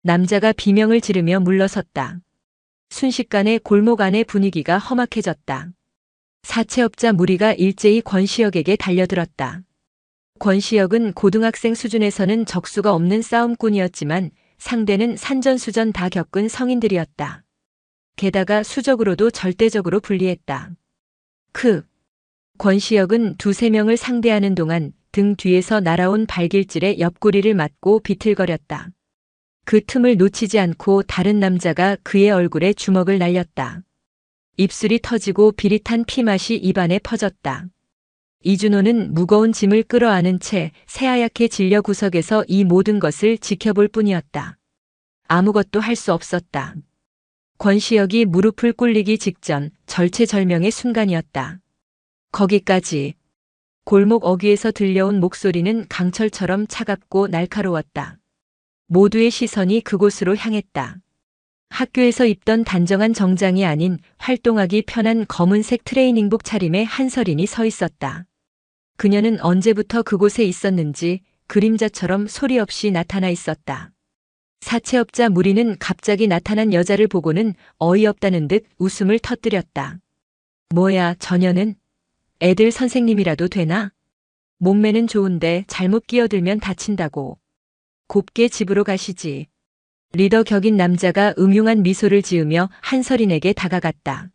남자가 비명을 지르며 물러섰다. 순식간에 골목 안의 분위기가 험악해졌다. 사채업자 무리가 일제히 권시혁에게 달려들었다. 권시혁은 고등학생 수준에서는 적수가 없는 싸움꾼이었지만 상대는 산전수전 다 겪은 성인들이었다. 게다가 수적으로도 절대적으로 불리했다. 권시혁은 두세 명을 상대하는 동안 등 뒤에서 날아온 발길질에 옆구리를 맞고 비틀거렸다. 그 틈을 놓치지 않고 다른 남자가 그의 얼굴에 주먹을 날렸다. 입술이 터지고 비릿한 피맛이 입안에 퍼졌다. 이준호는 무거운 짐을 끌어안은 채 새하얗게 질려 구석에서 이 모든 것을 지켜볼 뿐이었다. 아무것도 할 수 없었다. 권시혁이 무릎을 꿇리기 직전 절체절명의 순간이었다. 거기까지. 골목 어귀에서 들려온 목소리는 강철처럼 차갑고 날카로웠다. 모두의 시선이 그곳으로 향했다. 학교에서 입던 단정한 정장이 아닌 활동하기 편한 검은색 트레이닝복 차림의 한설인이 서 있었다. 그녀는 언제부터 그곳에 있었는지 그림자처럼 소리 없이 나타나 있었다. 사채업자 무리는 갑자기 나타난 여자를 보고는 어이없다는 듯 웃음을 터뜨렸다. 뭐야, 저녀는? 애들 선생님이라도 되나? 몸매는 좋은데 잘못 끼어들면 다친다고. 곱게 집으로 가시지. 리더 격인 남자가 음흉한 미소를 지으며 한설인에게 다가갔다.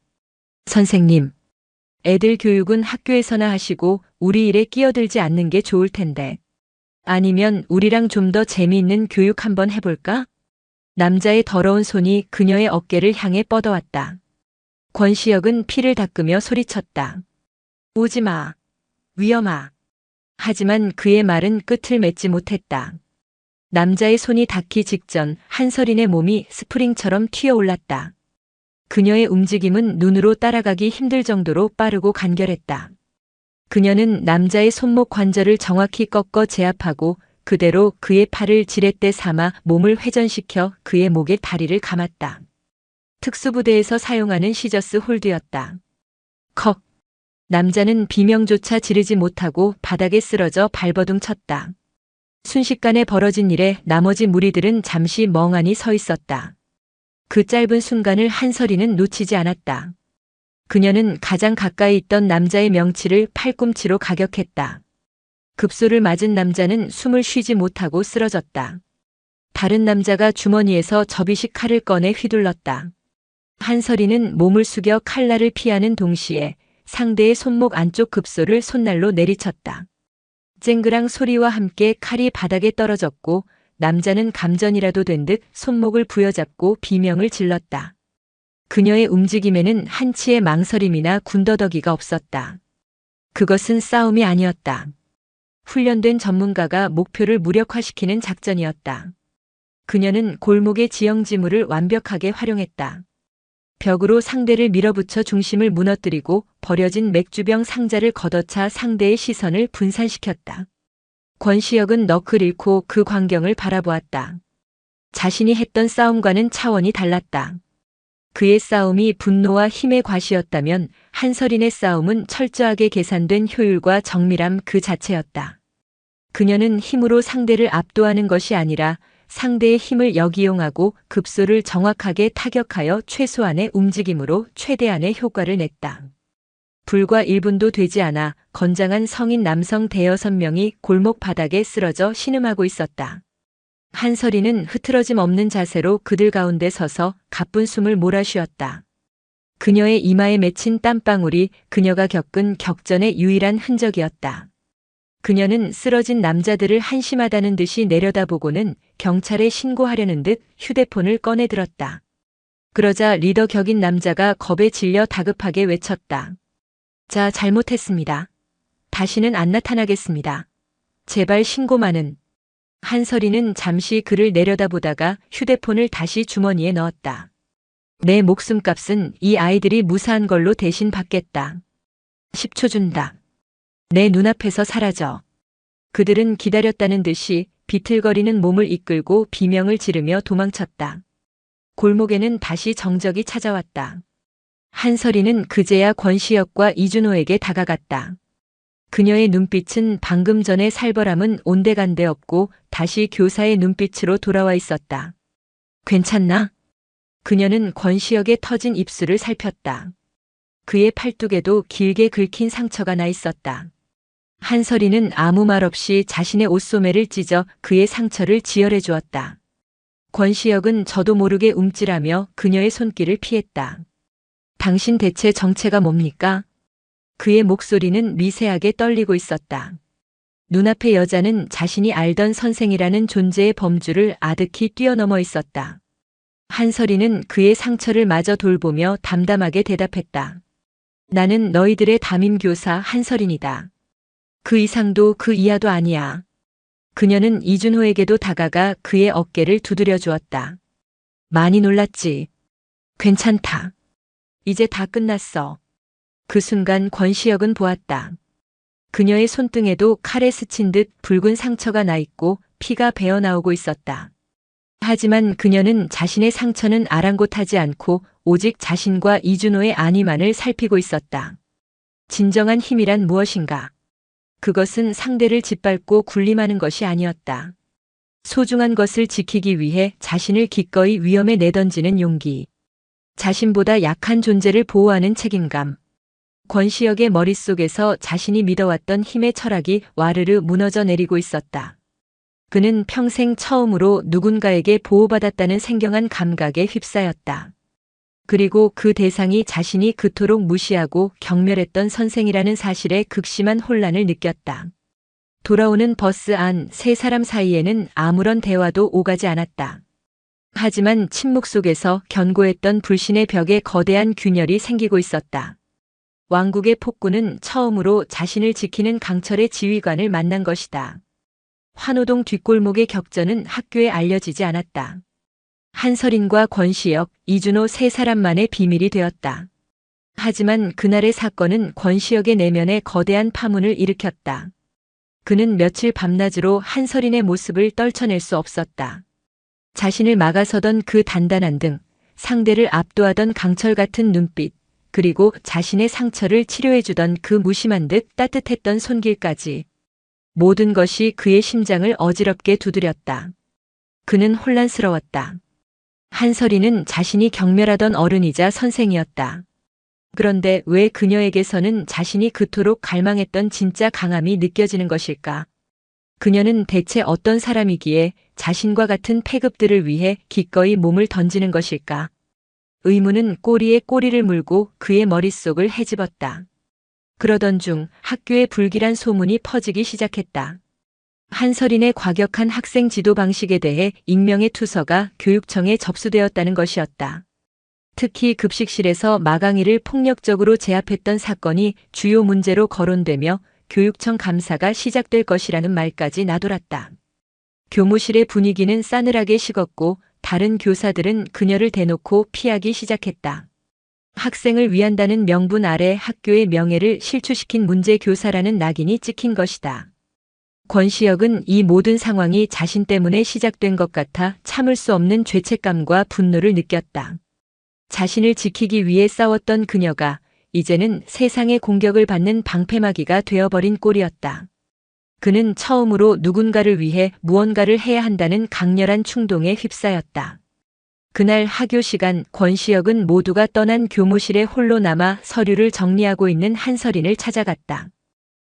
선생님, 애들 교육은 학교에서나 하시고 우리 일에 끼어들지 않는 게 좋을 텐데. 아니면 우리랑 좀 더 재미있는 교육 한번 해볼까? 남자의 더러운 손이 그녀의 어깨를 향해 뻗어왔다. 권시혁은 피를 닦으며 소리쳤다. 오지 마. 위험하. 하지만 그의 말은 끝을 맺지 못했다. 남자의 손이 닿기 직전 한설인의 몸이 스프링처럼 튀어올랐다. 그녀의 움직임은 눈으로 따라가기 힘들 정도로 빠르고 간결했다. 그녀는 남자의 손목 관절을 정확히 꺾어 제압하고 그대로 그의 팔을 지렛대 삼아 몸을 회전시켜 그의 목에 다리를 감았다. 특수부대에서 사용하는 시저스 홀드였다. 컥! 남자는 비명조차 지르지 못하고 바닥에 쓰러져 발버둥 쳤다. 순식간에 벌어진 일에 나머지 무리들은 잠시 멍하니 서 있었다. 그 짧은 순간을 한설이는 놓치지 않았다. 그녀는 가장 가까이 있던 남자의 명치를 팔꿈치로 가격했다. 급소를 맞은 남자는 숨을 쉬지 못하고 쓰러졌다. 다른 남자가 주머니에서 접이식 칼을 꺼내 휘둘렀다. 한설이는 몸을 숙여 칼날을 피하는 동시에 상대의 손목 안쪽 급소를 손날로 내리쳤다. 쨍그랑 소리와 함께 칼이 바닥에 떨어졌고 남자는 감전이라도 된 듯 손목을 부여잡고 비명을 질렀다. 그녀의 움직임에는 한치의 망설임이나 군더더기가 없었다. 그것은 싸움이 아니었다. 훈련된 전문가가 목표를 무력화시키는 작전이었다. 그녀는 골목의 지형지물을 완벽하게 활용했다. 벽으로 상대를 밀어붙여 중심을 무너뜨리고 버려진 맥주병 상자를 걷어차 상대의 시선을 분산시켰다. 권시혁은 넋을 잃고 그 광경을 바라보았다. 자신이 했던 싸움과는 차원이 달랐다. 그의 싸움이 분노와 힘의 과시였다면 한설인의 싸움은 철저하게 계산된 효율과 정밀함 그 자체였다. 그녀는 힘으로 상대를 압도하는 것이 아니라 상대의 힘을 역이용하고 급소를 정확하게 타격하여 최소한의 움직임으로 최대한의 효과를 냈다. 불과 1분도 되지 않아 건장한 성인 남성 대여섯 명이 골목 바닥에 쓰러져 신음하고 있었다. 한설이는 흐트러짐 없는 자세로 그들 가운데 서서 가쁜 숨을 몰아쉬었다. 그녀의 이마에 맺힌 땀방울이 그녀가 겪은 격전의 유일한 흔적이었다. 그녀는 쓰러진 남자들을 한심하다는 듯이 내려다보고는 경찰에 신고하려는 듯 휴대폰을 꺼내 들었다. 그러자 리더 격인 남자가 겁에 질려 다급하게 외쳤다. 자, 잘못했습니다. 다시는 안 나타나겠습니다. 제발 신고만은. 한설이는 잠시 그를 내려다보다가 휴대폰을 다시 주머니에 넣었다. 내 목숨값은 이 아이들이 무사한 걸로 대신 받겠다. 10초 준다. 내 눈앞에서 사라져. 그들은 기다렸다는 듯이 비틀거리는 몸을 이끌고 비명을 지르며 도망쳤다. 골목에는 다시 정적이 찾아왔다. 한설이는 그제야 권시혁과 이준호에게 다가갔다. 그녀의 눈빛은 방금 전의 살벌함은 온데간데 없고 다시 교사의 눈빛으로 돌아와 있었다. 괜찮나? 그녀는 권시혁의 터진 입술을 살폈다. 그의 팔뚝에도 길게 긁힌 상처가 나 있었다. 한설이는 아무 말 없이 자신의 옷소매를 찢어 그의 상처를 지혈해 주었다. 권시혁은 저도 모르게 움찔하며 그녀의 손길을 피했다. 당신 대체 정체가 뭡니까? 그의 목소리는 미세하게 떨리고 있었다. 눈앞의 여자는 자신이 알던 선생이라는 존재의 범주를 아득히 뛰어넘어 있었다. 한설이는 그의 상처를 마저 돌보며 담담하게 대답했다. 나는 너희들의 담임교사 한설인이다. 그 이상도 그 이하도 아니야. 그녀는 이준호에게도 다가가 그의 어깨를 두드려 주었다. 많이 놀랐지? 괜찮다. 이제 다 끝났어. 그 순간 권시혁은 보았다. 그녀의 손등에도 칼에 스친 듯 붉은 상처가 나 있고 피가 배어나오고 있었다. 하지만 그녀는 자신의 상처는 아랑곳하지 않고 오직 자신과 이준호의 안위만을 살피고 있었다. 진정한 힘이란 무엇인가? 그것은 상대를 짓밟고 군림하는 것이 아니었다. 소중한 것을 지키기 위해 자신을 기꺼이 위험에 내던지는 용기. 자신보다 약한 존재를 보호하는 책임감. 권시혁의 머릿속에서 자신이 믿어왔던 힘의 철학이 와르르 무너져 내리고 있었다. 그는 평생 처음으로 누군가에게 보호받았다는 생경한 감각에 휩싸였다. 그리고 그 대상이 자신이 그토록 무시하고 경멸했던 선생이라는 사실에 극심한 혼란을 느꼈다. 돌아오는 버스 안 세 사람 사이에는 아무런 대화도 오가지 않았다. 하지만 침묵 속에서 견고했던 불신의 벽에 거대한 균열이 생기고 있었다. 왕국의 폭군은 처음으로 자신을 지키는 강철의 지휘관을 만난 것이다. 환호동 뒷골목의 격전은 학교에 알려지지 않았다. 한설인과 권시혁, 이준호 세 사람만의 비밀이 되었다. 하지만 그날의 사건은 권시혁의 내면에 거대한 파문을 일으켰다. 그는 며칠 밤낮으로 한설인의 모습을 떨쳐낼 수 없었다. 자신을 막아서던 그 단단한 등, 상대를 압도하던 강철 같은 눈빛, 그리고 자신의 상처를 치료해주던 그 무심한 듯 따뜻했던 손길까지. 모든 것이 그의 심장을 어지럽게 두드렸다. 그는 혼란스러웠다. 한설이는 자신이 경멸하던 어른이자 선생이었다. 그런데 왜 그녀에게서는 자신이 그토록 갈망했던 진짜 강함이 느껴지는 것일까? 그녀는 대체 어떤 사람이기에 자신과 같은 패급들을 위해 기꺼이 몸을 던지는 것일까? 의문은 꼬리에 꼬리를 물고 그의 머릿속을 헤집었다. 그러던 중 학교에 불길한 소문이 퍼지기 시작했다. 한설인의 과격한 학생 지도 방식에 대해 익명의 투서가 교육청에 접수되었다는 것이었다. 특히 급식실에서 마강이를 폭력적으로 제압했던 사건이 주요 문제로 거론되며 교육청 감사가 시작될 것이라는 말까지 나돌았다. 교무실의 분위기는 싸늘하게 식었고 다른 교사들은 그녀를 대놓고 피하기 시작했다. 학생을 위한다는 명분 아래 학교의 명예를 실추시킨 문제 교사라는 낙인이 찍힌 것이다. 권시혁은 이 모든 상황이 자신 때문에 시작된 것 같아 참을 수 없는 죄책감과 분노를 느꼈다. 자신을 지키기 위해 싸웠던 그녀가 이제는 세상의 공격을 받는 방패막이가 되어버린 꼴이었다. 그는 처음으로 누군가를 위해 무언가를 해야 한다는 강렬한 충동에 휩싸였다. 그날 하교 시간 권시혁은 모두가 떠난 교무실에 홀로 남아 서류를 정리하고 있는 한설인을 찾아갔다.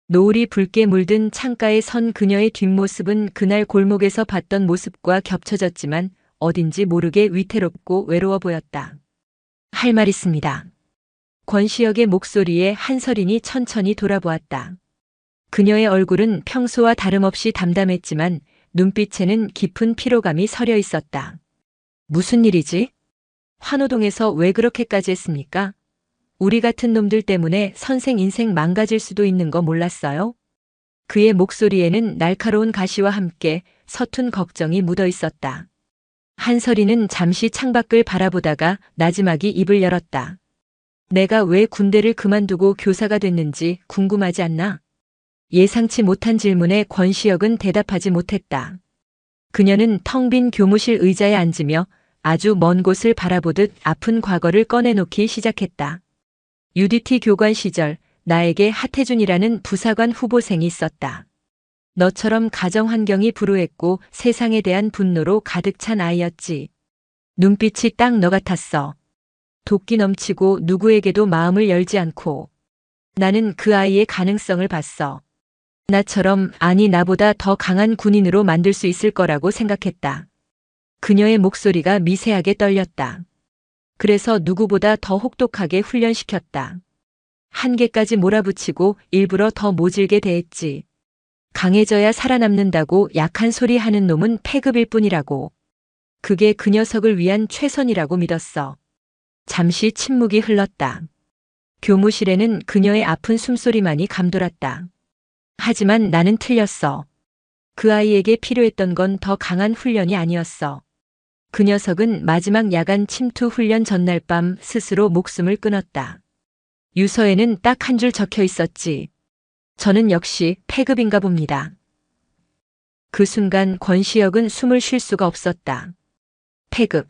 노을이 붉게 물든 창가에 선 그녀의 뒷모습은 그날 골목에서 봤던 모습과 겹쳐졌지만 어딘지 모르게 위태롭고 외로워 보였다. 할 말 있습니다. 권시혁의 목소리에 한설인이 천천히 돌아보았다. 그녀의 얼굴은 평소와 다름없이 담담했지만 눈빛에는 깊은 피로감이 서려 있었다. 무슨 일이지? 환호동에서 왜 그렇게까지 했습니까? 우리 같은 놈들 때문에 선생 인생 망가질 수도 있는 거 몰랐어요? 그의 목소리에는 날카로운 가시와 함께 서툰 걱정이 묻어 있었다. 한설이는 잠시 창밖을 바라보다가 나지막이 입을 열었다. 내가 왜 군대를 그만두고 교사가 됐는지 궁금하지 않나? 예상치 못한 질문에 권시혁은 대답하지 못했다. 그녀는 텅 빈 교무실 의자에 앉으며 아주 먼 곳을 바라보듯 아픈 과거를 꺼내놓기 시작했다. UDT 교관 시절 나에게 하태준이라는 부사관 후보생이 있었다. 너처럼 가정 환경이 불우했고 세상에 대한 분노로 가득 찬 아이였지. 눈빛이 딱 너 같았어. 도끼 넘치고 누구에게도 마음을 열지 않고. 나는 그 아이의 가능성을 봤어. 나처럼, 아니 나보다 더 강한 군인으로 만들 수 있을 거라고 생각했다. 그녀의 목소리가 미세하게 떨렸다. 그래서 누구보다 더 혹독하게 훈련시켰다. 한계까지 몰아붙이고 일부러 더 모질게 대했지. 강해져야 살아남는다고 약한 소리 하는 놈은 패급일 뿐이라고. 그게 그 녀석을 위한 최선이라고 믿었어. 잠시 침묵이 흘렀다. 교무실에는 그녀의 아픈 숨소리만이 감돌았다. 하지만 나는 틀렸어. 그 아이에게 필요했던 건 더 강한 훈련이 아니었어. 그 녀석은 마지막 야간 침투 훈련 전날 밤 스스로 목숨을 끊었다. 유서에는 딱 한 줄 적혀 있었지. 저는 역시 패급인가 봅니다. 그 순간 권시혁은 숨을 쉴 수가 없었다. 패급.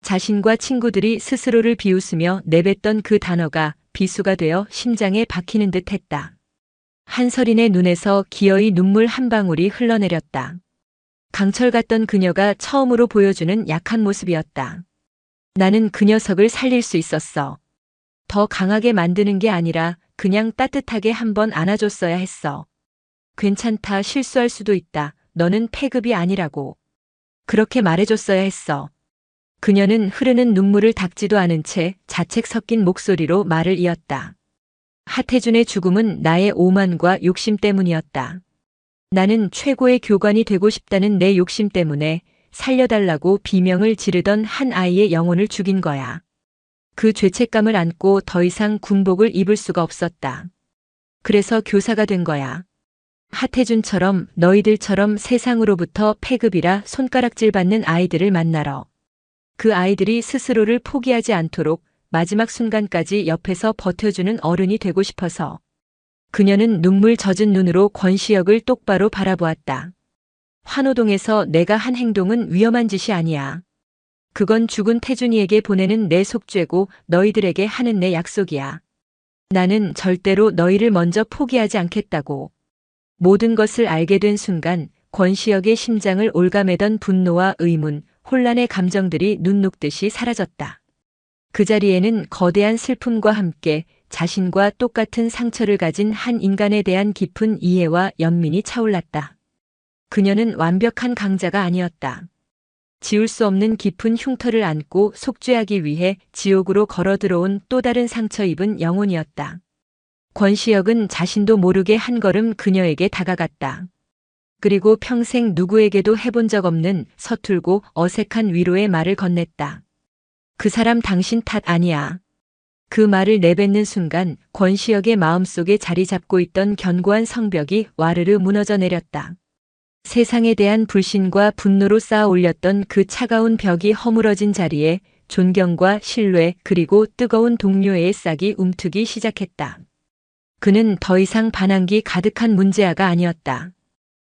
자신과 친구들이 스스로를 비웃으며 내뱉던 그 단어가 비수가 되어 심장에 박히는 듯 했다. 한설인의 눈에서 기어이 눈물 한 방울이 흘러내렸다. 강철 같던 그녀가 처음으로 보여주는 약한 모습이었다. 나는 그 녀석을 살릴 수 있었어. 더 강하게 만드는 게 아니라 그냥 따뜻하게 한번 안아줬어야 했어. 괜찮다, 실수할 수도 있다. 너는 패급이 아니라고. 그렇게 말해줬어야 했어. 그녀는 흐르는 눈물을 닦지도 않은 채 자책 섞인 목소리로 말을 이었다. 하태준의 죽음은 나의 오만과 욕심 때문이었다. 나는 최고의 교관이 되고 싶다는 내 욕심 때문에 살려달라고 비명을 지르던 한 아이의 영혼을 죽인 거야. 그 죄책감을 안고 더 이상 군복을 입을 수가 없었다. 그래서 교사가 된 거야. 하태준처럼 너희들처럼 세상으로부터 패급이라 손가락질 받는 아이들을 만나러. 그 아이들이 스스로를 포기하지 않도록 마지막 순간까지 옆에서 버텨주는 어른이 되고 싶어서. 그녀는 눈물 젖은 눈으로 권시혁을 똑바로 바라보았다. 환호동에서 내가 한 행동은 위험한 짓이 아니야. 그건 죽은 태준이에게 보내는 내 속죄고 너희들에게 하는 내 약속이야. 나는 절대로 너희를 먼저 포기하지 않겠다고. 모든 것을 알게 된 순간 권시혁의 심장을 올가매던 분노와 의문, 혼란의 감정들이 눈 녹듯이 사라졌다. 그 자리에는 거대한 슬픔과 함께 자신과 똑같은 상처를 가진 한 인간에 대한 깊은 이해와 연민이 차올랐다. 그녀는 완벽한 강자가 아니었다. 지울 수 없는 깊은 흉터를 안고 속죄하기 위해 지옥으로 걸어 들어온 또 다른 상처 입은 영혼이었다. 권시혁은 자신도 모르게 한 걸음 그녀에게 다가갔다. 그리고 평생 누구에게도 해본 적 없는 서툴고 어색한 위로의 말을 건넸다. 그 사람 당신 탓 아니야. 그 말을 내뱉는 순간 권시혁의 마음속에 자리 잡고 있던 견고한 성벽이 와르르 무너져 내렸다. 세상에 대한 불신과 분노로 쌓아 올렸던 그 차가운 벽이 허물어진 자리에 존경과 신뢰 그리고 뜨거운 동료애의 싹이 움트기 시작했다. 그는 더 이상 반항기 가득한 문제아가 아니었다.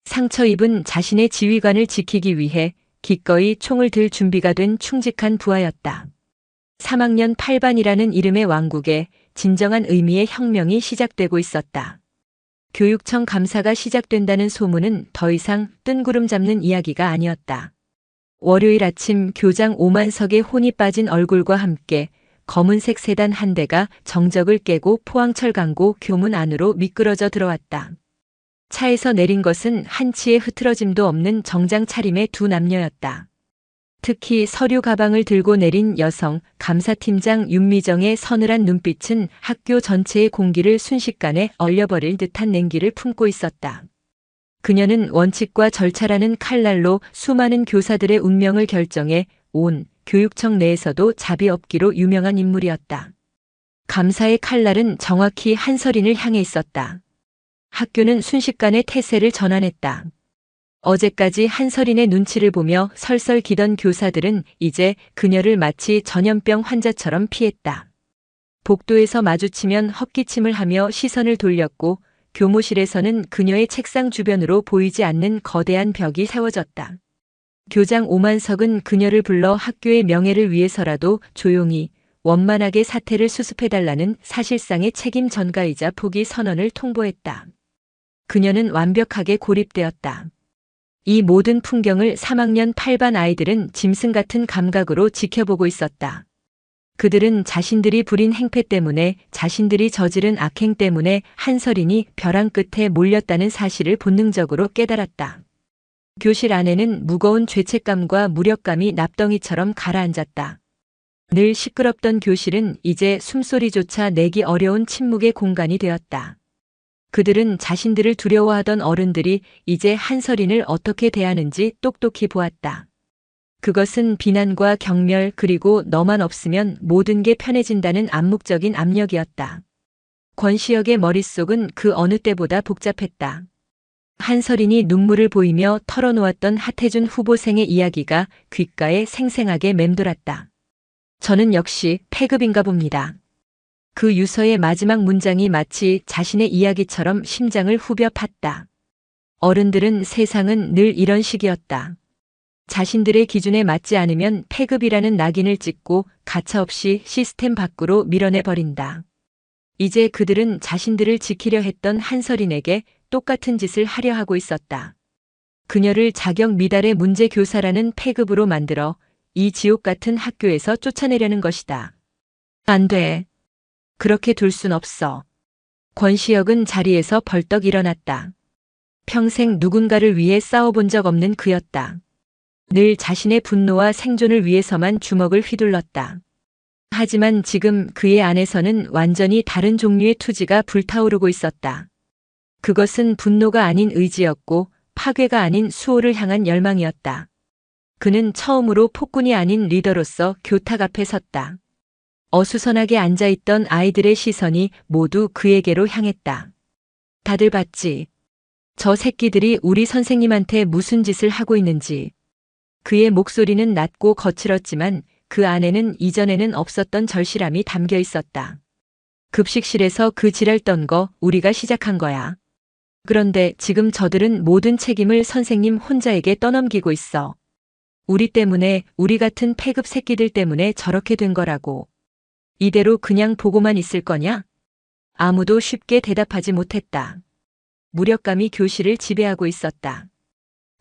상처 입은 자신의 지휘관을 지키기 위해 기꺼이 총을 들 준비가 된 충직한 부하였다. 3학년 8반이라는 이름의 왕국에 진정한 의미의 혁명이 시작되고 있었다. 교육청 감사가 시작된다는 소문은 더 이상 뜬구름 잡는 이야기가 아니었다. 월요일 아침 교장 오만석의 혼이 빠진 얼굴과 함께 검은색 세단 한 대가 정적을 깨고 포항철 강고 교문 안으로 미끄러져 들어왔다. 차에서 내린 것은 한치의 흐트러짐도 없는 정장 차림의 두 남녀였다. 특히 서류 가방을 들고 내린 여성 감사팀장 윤미정의 서늘한 눈빛은 학교 전체의 공기를 순식간에 얼려버릴 듯한 냉기를 품고 있었다. 그녀는 원칙과 절차라는 칼날로 수많은 교사들의 운명을 결정해 온 교육청 내에서도 자비 없기로 유명한 인물이었다. 감사의 칼날은 정확히 한서린을 향해 있었다. 학교는 순식간에 태세를 전환했다. 어제까지 한서린의 눈치를 보며 설설 기던 교사들은 이제 그녀를 마치 전염병 환자처럼 피했다. 복도에서 마주치면 헛기침을 하며 시선을 돌렸고 교무실에서는 그녀의 책상 주변으로 보이지 않는 거대한 벽이 세워졌다. 교장 오만석은 그녀를 불러 학교의 명예를 위해서라도 조용히 원만하게 사태를 수습해달라는 사실상의 책임 전가이자 포기 선언을 통보했다. 그녀는 완벽하게 고립되었다. 이 모든 풍경을 3학년 8반 아이들은 짐승 같은 감각으로 지켜보고 있었다. 그들은 자신들이 부린 행패 때문에 자신들이 저지른 악행 때문에 한서린이 벼랑 끝에 몰렸다는 사실을 본능적으로 깨달았다. 교실 안에는 무거운 죄책감과 무력감이 납덩이처럼 가라앉았다. 늘 시끄럽던 교실은 이제 숨소리조차 내기 어려운 침묵의 공간이 되었다. 그들은 자신들을 두려워하던 어른들이 이제 한서린을 어떻게 대하는지 똑똑히 보았다. 그것은 비난과 경멸 그리고 너만 없으면 모든 게 편해진다는 암묵적인 압력이었다. 권시혁의 머릿속은 그 어느 때보다 복잡했다. 한서린이 눈물을 보이며 털어놓았던 하태준 후보생의 이야기가 귓가에 생생하게 맴돌았다. 저는 역시 패급인가 봅니다. 그 유서의 마지막 문장이 마치 자신의 이야기처럼 심장을 후벼 팠다. 어른들은 세상은 늘 이런 식이었다. 자신들의 기준에 맞지 않으면 패급이라는 낙인을 찍고 가차없이 시스템 밖으로 밀어내버린다. 이제 그들은 자신들을 지키려 했던 한서린에게 똑같은 짓을 하려 하고 있었다. 그녀를 자격 미달의 문제 교사라는 패급으로 만들어 이 지옥 같은 학교에서 쫓아내려는 것이다. 안 돼. 그렇게 둘 순 없어. 권시혁은 자리에서 벌떡 일어났다. 평생 누군가를 위해 싸워본 적 없는 그였다. 늘 자신의 분노와 생존을 위해서만 주먹을 휘둘렀다. 하지만 지금 그의 안에서는 완전히 다른 종류의 투지가 불타오르고 있었다. 그것은 분노가 아닌 의지였고 파괴가 아닌 수호를 향한 열망이었다. 그는 처음으로 폭군이 아닌 리더로서 교탁 앞에 섰다. 어수선하게 앉아있던 아이들의 시선이 모두 그에게로 향했다. 다들 봤지? 저 새끼들이 우리 선생님한테 무슨 짓을 하고 있는지. 그의 목소리는 낮고 거칠었지만 그 안에는 이전에는 없었던 절실함이 담겨 있었다. 급식실에서 그 지랄 떤 거 우리가 시작한 거야. 그런데 지금 저들은 모든 책임을 선생님 혼자에게 떠넘기고 있어. 우리 때문에, 우리 같은 패급 새끼들 때문에 저렇게 된 거라고. 이대로 그냥 보고만 있을 거냐? 아무도 쉽게 대답하지 못했다. 무력감이 교실을 지배하고 있었다.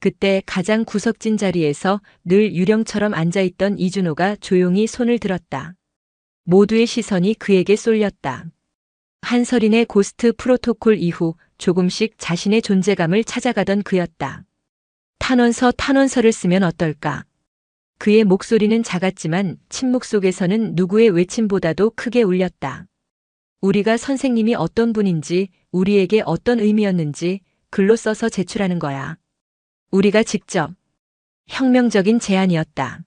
그때 가장 구석진 자리에서 늘 유령처럼 앉아있던 이준호가 조용히 손을 들었다. 모두의 시선이 그에게 쏠렸다. 한서린의 고스트 프로토콜 이후 조금씩 자신의 존재감을 찾아가던 그였다. 탄원서를 쓰면 어떨까? 그의 목소리는 작았지만 침묵 속에서는 누구의 외침보다도 크게 울렸다. 우리가 선생님이 어떤 분인지, 우리에게 어떤 의미였는지 글로 써서 제출하는 거야. 우리가 직접. 혁명적인 제안이었다.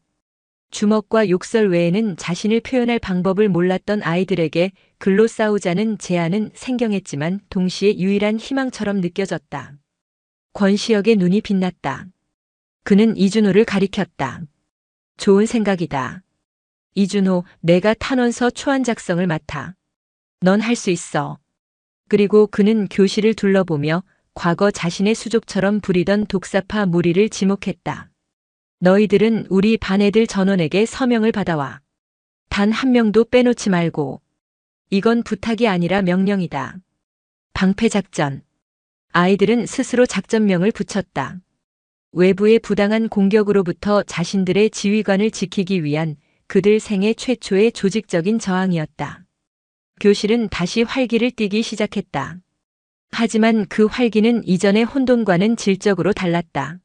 주먹과 욕설 외에는 자신을 표현할 방법을 몰랐던 아이들에게 글로 싸우자는 제안은 생경했지만 동시에 유일한 희망처럼 느껴졌다. 권시혁의 눈이 빛났다. 그는 이준호를 가리켰다. 좋은 생각이다. 이준호, 내가 탄원서 초안 작성을 맡아. 넌 할 수 있어. 그리고 그는 교실을 둘러보며 과거 자신의 수족처럼 부리던 독사파 무리를 지목했다. 너희들은 우리 반 애들 전원에게 서명을 받아와. 단 한 명도 빼놓지 말고. 이건 부탁이 아니라 명령이다. 방패작전. 아이들은 스스로 작전명을 붙였다. 외부의 부당한 공격으로부터 자신들의 지휘관을 지키기 위한 그들 생애 최초의 조직적인 저항이었다. 교실은 다시 활기를 띠기 시작했다. 하지만 그 활기는 이전의 혼돈과는 질적으로 달랐다.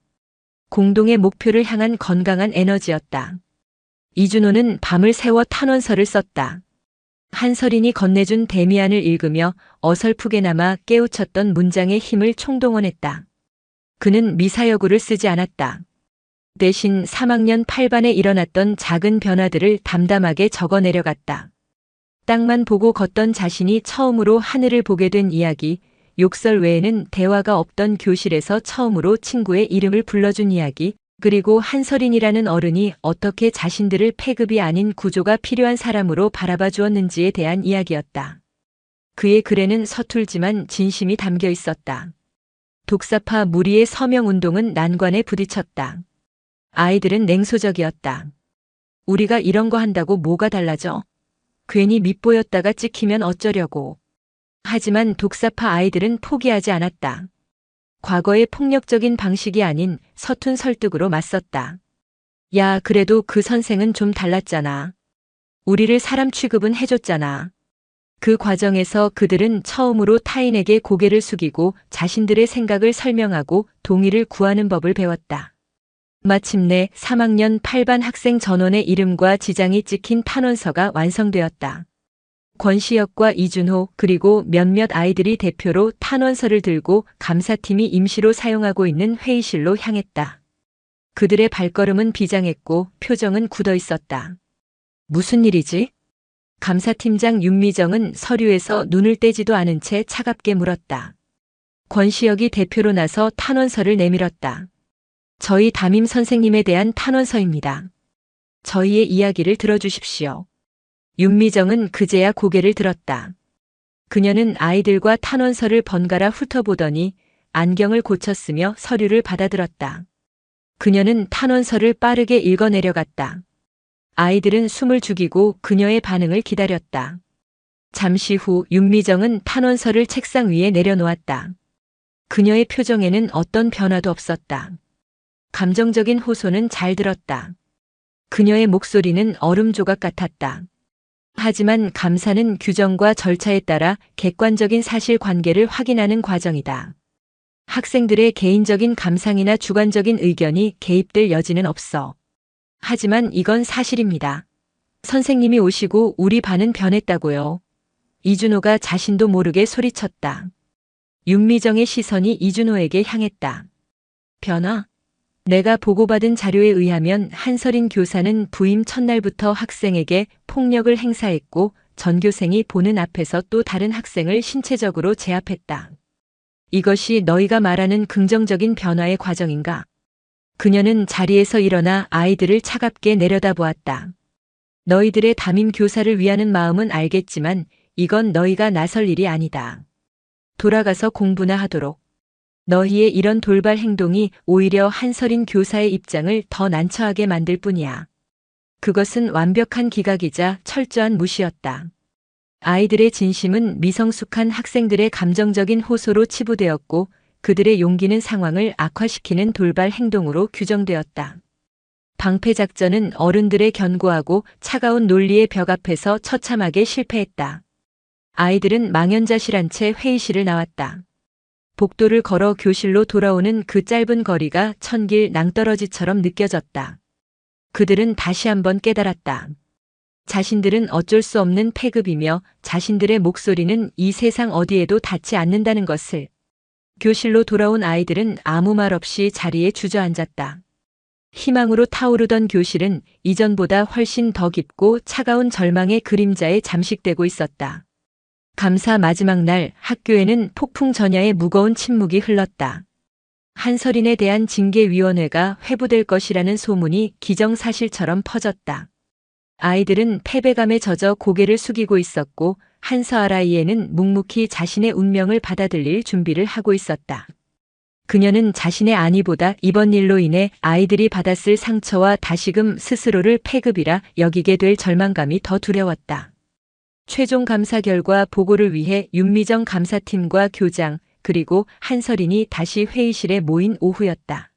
공동의 목표를 향한 건강한 에너지였다. 이준호는 밤을 새워 탄원서를 썼다. 한서린이 건네준 데미안을 읽으며 어설프게나마 깨우쳤던 문장의 힘을 총동원했다. 그는 미사여구를 쓰지 않았다. 대신 3학년 8반에 일어났던 작은 변화들을 담담하게 적어 내려갔다. 땅만 보고 걷던 자신이 처음으로 하늘을 보게 된 이야기, 욕설 외에는 대화가 없던 교실에서 처음으로 친구의 이름을 불러준 이야기, 그리고 한서린이라는 어른이 어떻게 자신들을 폐급이 아닌 구조가 필요한 사람으로 바라봐 주었는지에 대한 이야기였다. 그의 글에는 서툴지만 진심이 담겨 있었다. 독사파 무리의 서명운동은 난관에 부딪혔다. 아이들은 냉소적이었다. 우리가 이런 거 한다고 뭐가 달라져? 괜히 밉보였다가 찍히면 어쩌려고. 하지만 독사파 아이들은 포기하지 않았다. 과거의 폭력적인 방식이 아닌 서툰 설득으로 맞섰다. 야, 그래도 그 선생은 좀 달랐잖아. 우리를 사람 취급은 해줬잖아. 그 과정에서 그들은 처음으로 타인에게 고개를 숙이고 자신들의 생각을 설명하고 동의를 구하는 법을 배웠다. 마침내 3학년 8반 학생 전원의 이름과 지장이 찍힌 탄원서가 완성되었다. 권시혁과 이준호 그리고 몇몇 아이들이 대표로 탄원서를 들고 감사팀이 임시로 사용하고 있는 회의실로 향했다. 그들의 발걸음은 비장했고 표정은 굳어 있었다. 무슨 일이지? 감사팀장 윤미정은 서류에서 눈을 떼지도 않은 채 차갑게 물었다. 권시혁이 대표로 나서 탄원서를 내밀었다. 저희 담임 선생님에 대한 탄원서입니다. 저희의 이야기를 들어주십시오. 윤미정은 그제야 고개를 들었다. 그녀는 아이들과 탄원서를 번갈아 훑어보더니 안경을 고쳤으며 서류를 받아들었다. 그녀는 탄원서를 빠르게 읽어내려갔다. 아이들은 숨을 죽이고 그녀의 반응을 기다렸다. 잠시 후 윤미정은 탄원서를 책상 위에 내려놓았다. 그녀의 표정에는 어떤 변화도 없었다. 감정적인 호소는 잘 들었다. 그녀의 목소리는 얼음 조각 같았다. 하지만 감사는 규정과 절차에 따라 객관적인 사실관계를 확인하는 과정이다. 학생들의 개인적인 감상이나 주관적인 의견이 개입될 여지는 없어. 하지만 이건 사실입니다. 선생님이 오시고 우리 반은 변했다고요. 이준호가 자신도 모르게 소리쳤다. 윤미정의 시선이 이준호에게 향했다. 변화? 내가 보고받은 자료에 의하면 한서린 교사는 부임 첫날부터 학생에게 폭력을 행사했고 전교생이 보는 앞에서 또 다른 학생을 신체적으로 제압했다. 이것이 너희가 말하는 긍정적인 변화의 과정인가? 그녀는 자리에서 일어나 아이들을 차갑게 내려다보았다. 너희들의 담임 교사를 위하는 마음은 알겠지만 이건 너희가 나설 일이 아니다. 돌아가서 공부나 하도록. 너희의 이런 돌발 행동이 오히려 한서린 교사의 입장을 더 난처하게 만들 뿐이야. 그것은 완벽한 기각이자 철저한 무시였다. 아이들의 진심은 미성숙한 학생들의 감정적인 호소로 치부되었고 그들의 용기는 상황을 악화시키는 돌발 행동으로 규정되었다. 방패작전은 어른들의 견고하고 차가운 논리의 벽 앞에서 처참하게 실패했다. 아이들은 망연자실한 채 회의실을 나왔다. 복도를 걸어 교실로 돌아오는 그 짧은 거리가 천길 낭떠러지처럼 느껴졌다. 그들은 다시 한번 깨달았다. 자신들은 어쩔 수 없는 패급이며 자신들의 목소리는 이 세상 어디에도 닿지 않는다는 것을. 교실로 돌아온 아이들은 아무 말 없이 자리에 주저앉았다. 희망으로 타오르던 교실은 이전보다 훨씬 더 깊고 차가운 절망의 그림자에 잠식되고 있었다. 감사 마지막 날 학교에는 폭풍 전야의 무거운 침묵이 흘렀다. 한설인에 대한 징계위원회가 회부될 것이라는 소문이 기정사실처럼 퍼졌다. 아이들은 패배감에 젖어 고개를 숙이고 있었고 한서아라이에는 묵묵히 자신의 운명을 받아들일 준비를 하고 있었다. 그녀는 자신의 안위보다 이번 일로 인해 아이들이 받았을 상처와 다시금 스스로를 패급이라 여기게 될 절망감이 더 두려웠다. 최종 감사 결과 보고를 위해 윤미정 감사팀과 교장 그리고 한설인이 다시 회의실에 모인 오후였다.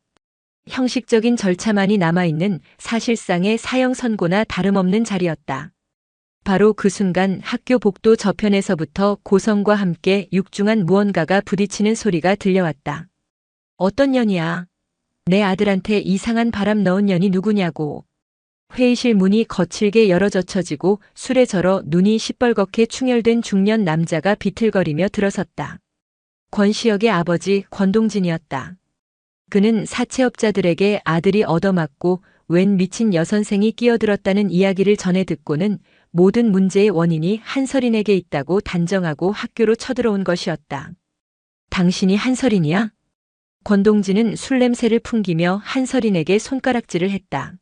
형식적인 절차만이 남아있는 사실상의 사형 선고나 다름없는 자리였다. 바로 그 순간 학교 복도 저편에서부터 고성과 함께 육중한 무언가가 부딪히는 소리가 들려왔다. 어떤 년이야? 내 아들한테 이상한 바람 넣은 년이 누구냐고. 회의실 문이 거칠게 열어 젖혀지고 술에 절어 눈이 시뻘겋게 충혈된 중년 남자가 비틀거리며 들어섰다. 권시혁의 아버지 권동진이었다. 그는 사채업자들에게 아들이 얻어맞고 웬 미친 여선생이 끼어들었다는 이야기를 전해 듣고는 모든 문제의 원인이 한설인에게 있다고 단정하고 학교로 쳐들어온 것이었다. 당신이 한설인이야? 권동진은 술 냄새를 풍기며 한설인에게 손가락질을 했다.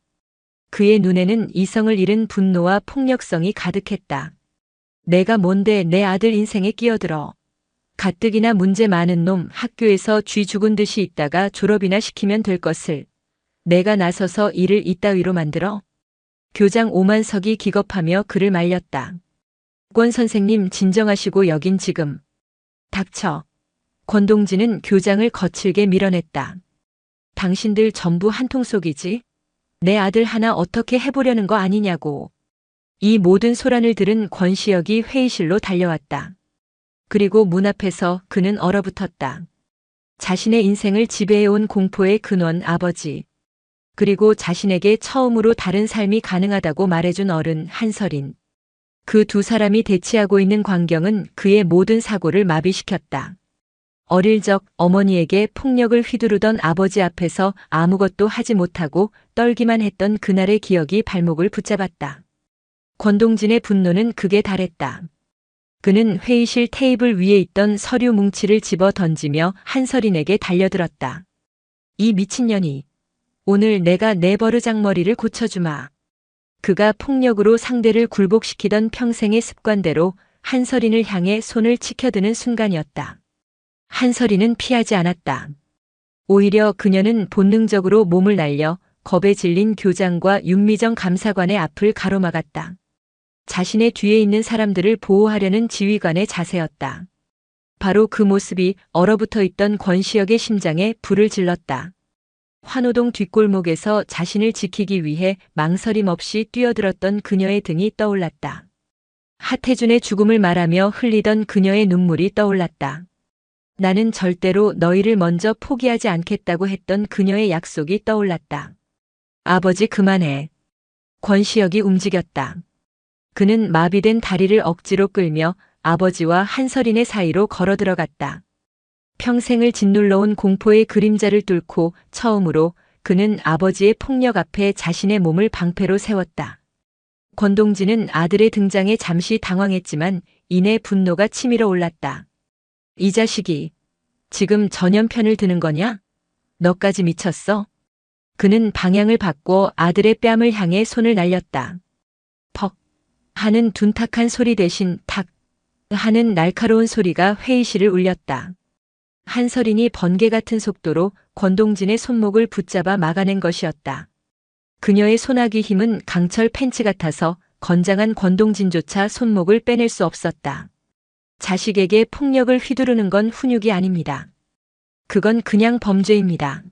그의 눈에는 이성을 잃은 분노와 폭력성이 가득했다. 내가 뭔데 내 아들 인생에 끼어들어. 가뜩이나 문제 많은 놈 학교에서 쥐 죽은 듯이 있다가 졸업이나 시키면 될 것을. 내가 나서서 일을 이따위로 만들어? 교장 오만석이 기겁하며 그를 말렸다. 권 선생님 진정하시고 여긴 지금. 닥쳐. 권동진은 교장을 거칠게 밀어냈다. 당신들 전부 한통속이지? 내 아들 하나 어떻게 해보려는 거 아니냐고. 이 모든 소란을 들은 권시혁이 회의실로 달려왔다. 그리고 문 앞에서 그는 얼어붙었다. 자신의 인생을 지배해온 공포의 근원 아버지. 그리고 자신에게 처음으로 다른 삶이 가능하다고 말해준 어른 한설인. 그 두 사람이 대치하고 있는 광경은 그의 모든 사고를 마비시켰다. 어릴 적 어머니에게 폭력을 휘두르던 아버지 앞에서 아무것도 하지 못하고 떨기만 했던 그날의 기억이 발목을 붙잡았다. 권동진의 분노는 극에 달했다. 그는 회의실 테이블 위에 있던 서류 뭉치를 집어 던지며 한설인에게 달려들었다. 이 미친년이. 오늘 내가 내 버르장머리를 고쳐주마. 그가 폭력으로 상대를 굴복시키던 평생의 습관대로 한설인을 향해 손을 치켜드는 순간이었다. 한설인은 피하지 않았다. 오히려 그녀는 본능적으로 몸을 날려 겁에 질린 교장과 윤미정 감사관의 앞을 가로막았다. 자신의 뒤에 있는 사람들을 보호하려는 지휘관의 자세였다. 바로 그 모습이 얼어붙어 있던 권시혁의 심장에 불을 질렀다. 환호동 뒷골목에서 자신을 지키기 위해 망설임 없이 뛰어들었던 그녀의 등이 떠올랐다. 하태준의 죽음을 말하며 흘리던 그녀의 눈물이 떠올랐다. 나는 절대로 너희를 먼저 포기하지 않겠다고 했던 그녀의 약속이 떠올랐다. 아버지 그만해. 권시혁이 움직였다. 그는 마비된 다리를 억지로 끌며 아버지와 한설인의 사이로 걸어 들어갔다. 평생을 짓눌러온 공포의 그림자를 뚫고 처음으로 그는 아버지의 폭력 앞에 자신의 몸을 방패로 세웠다. 권동진은 아들의 등장에 잠시 당황했지만 이내 분노가 치밀어 올랐다. 이 자식이 지금 전염편을 드는 거냐? 너까지 미쳤어? 그는 방향을 바꿔 아들의 뺨을 향해 손을 날렸다. 퍽 하는 둔탁한 소리 대신 탁 하는 날카로운 소리가 회의실을 울렸다. 한설인이 번개 같은 속도로 권동진의 손목을 붙잡아 막아낸 것이었다. 그녀의 손아귀 힘은 강철 펜치 같아서 건장한 권동진조차 손목을 빼낼 수 없었다. 자식에게 폭력을 휘두르는 건 훈육이 아닙니다. 그건 그냥 범죄입니다.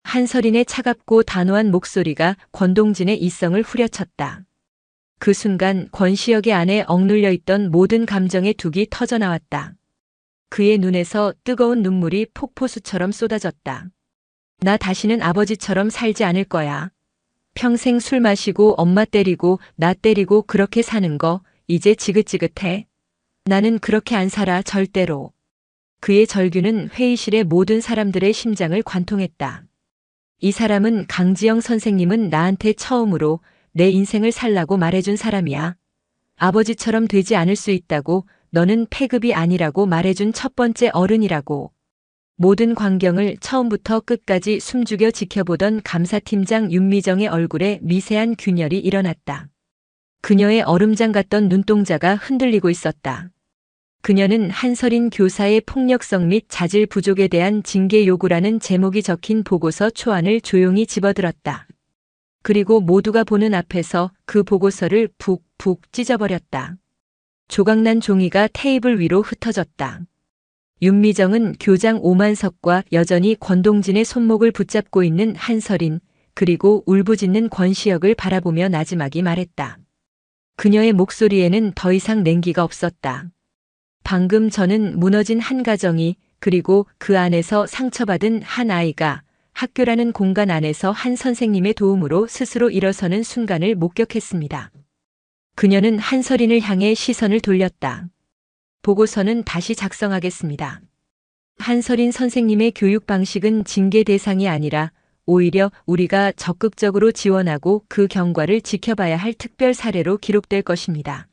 한서린의 차갑고 단호한 목소리가 권동진의 이성을 후려쳤다. 그 순간 권시혁의 안에 억눌려 있던 모든 감정의 둑이 터져나왔다. 그의 눈에서 뜨거운 눈물이 폭포수처럼 쏟아졌다. 나 다시는 아버지처럼 살지 않을 거야. 평생 술 마시고 엄마 때리고 나 때리고 그렇게 사는 거 이제 지긋지긋해. 나는 그렇게 안 살아 절대로. 그의 절규는 회의실의 모든 사람들의 심장을 관통했다. 이 사람은 강지영 선생님은 나한테 처음으로 내 인생을 살라고 말해준 사람이야. 아버지처럼 되지 않을 수 있다고, 너는 폐급이 아니라고 말해준 첫 번째 어른이라고. 모든 광경을 처음부터 끝까지 숨죽여 지켜보던 감사팀장 윤미정의 얼굴에 미세한 균열이 일어났다. 그녀의 얼음장 같던 눈동자가 흔들리고 있었다. 그녀는 한서린 교사의 폭력성 및 자질 부족에 대한 징계 요구라는 제목이 적힌 보고서 초안을 조용히 집어들었다. 그리고 모두가 보는 앞에서 그 보고서를 푹푹 찢어버렸다. 조각난 종이가 테이블 위로 흩어졌다. 윤미정은 교장 오만석과 여전히 권동진의 손목을 붙잡고 있는 한서린, 그리고 울부짖는 권시혁을 바라보며 나지막이 말했다. 그녀의 목소리에는 더 이상 냉기가 없었다. 방금 저는 무너진 한 가정이, 그리고 그 안에서 상처받은 한 아이가 학교라는 공간 안에서 한 선생님의 도움으로 스스로 일어서는 순간을 목격했습니다. 그녀는 한서린을 향해 시선을 돌렸다. 보고서는 다시 작성하겠습니다. 한서린 선생님의 교육 방식은 징계 대상이 아니라 오히려 우리가 적극적으로 지원하고 그 경과를 지켜봐야 할 특별 사례로 기록될 것입니다.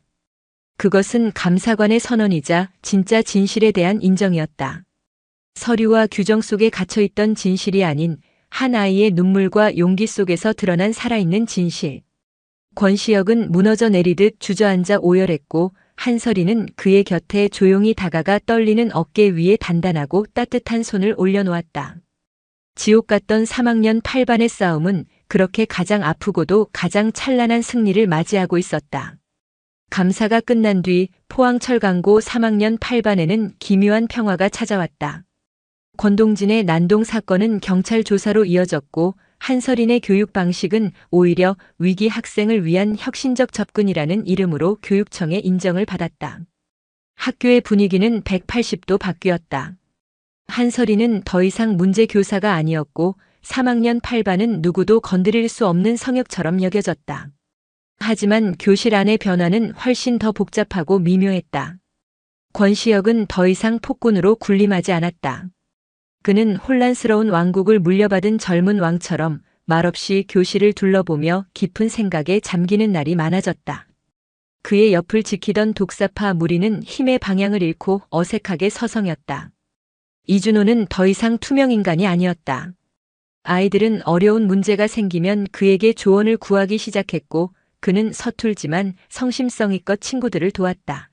그것은 감사관의 선언이자 진짜 진실에 대한 인정이었다. 서류와 규정 속에 갇혀있던 진실이 아닌 한 아이의 눈물과 용기 속에서 드러난 살아있는 진실. 권시혁은 무너져 내리듯 주저앉아 오열했고, 한서린은 그의 곁에 조용히 다가가 떨리는 어깨 위에 단단하고 따뜻한 손을 올려놓았다. 지옥 같던 3학년 8반의 싸움은 그렇게 가장 아프고도 가장 찬란한 승리를 맞이하고 있었다. 감사가 끝난 뒤 포항철강고 3학년 8반에는 기묘한 평화가 찾아왔다. 권동진의 난동 사건은 경찰 조사로 이어졌고, 한서린의 교육 방식은 오히려 위기 학생을 위한 혁신적 접근이라는 이름으로 교육청의 인정을 받았다. 학교의 분위기는 180도 바뀌었다. 한서린은 더 이상 문제 교사가 아니었고, 3학년 8반은 누구도 건드릴 수 없는 성역처럼 여겨졌다. 하지만 교실 안의 변화는 훨씬 더 복잡하고 미묘했다. 권시혁은 더 이상 폭군으로 군림하지 않았다. 그는 혼란스러운 왕국을 물려받은 젊은 왕처럼 말없이 교실을 둘러보며 깊은 생각에 잠기는 날이 많아졌다. 그의 옆을 지키던 독사파 무리는 힘의 방향을 잃고 어색하게 서성였다. 이준호는 더 이상 투명 인간이 아니었다. 아이들은 어려운 문제가 생기면 그에게 조언을 구하기 시작했고, 그는 서툴지만 성심성의껏 친구들을 도왔다.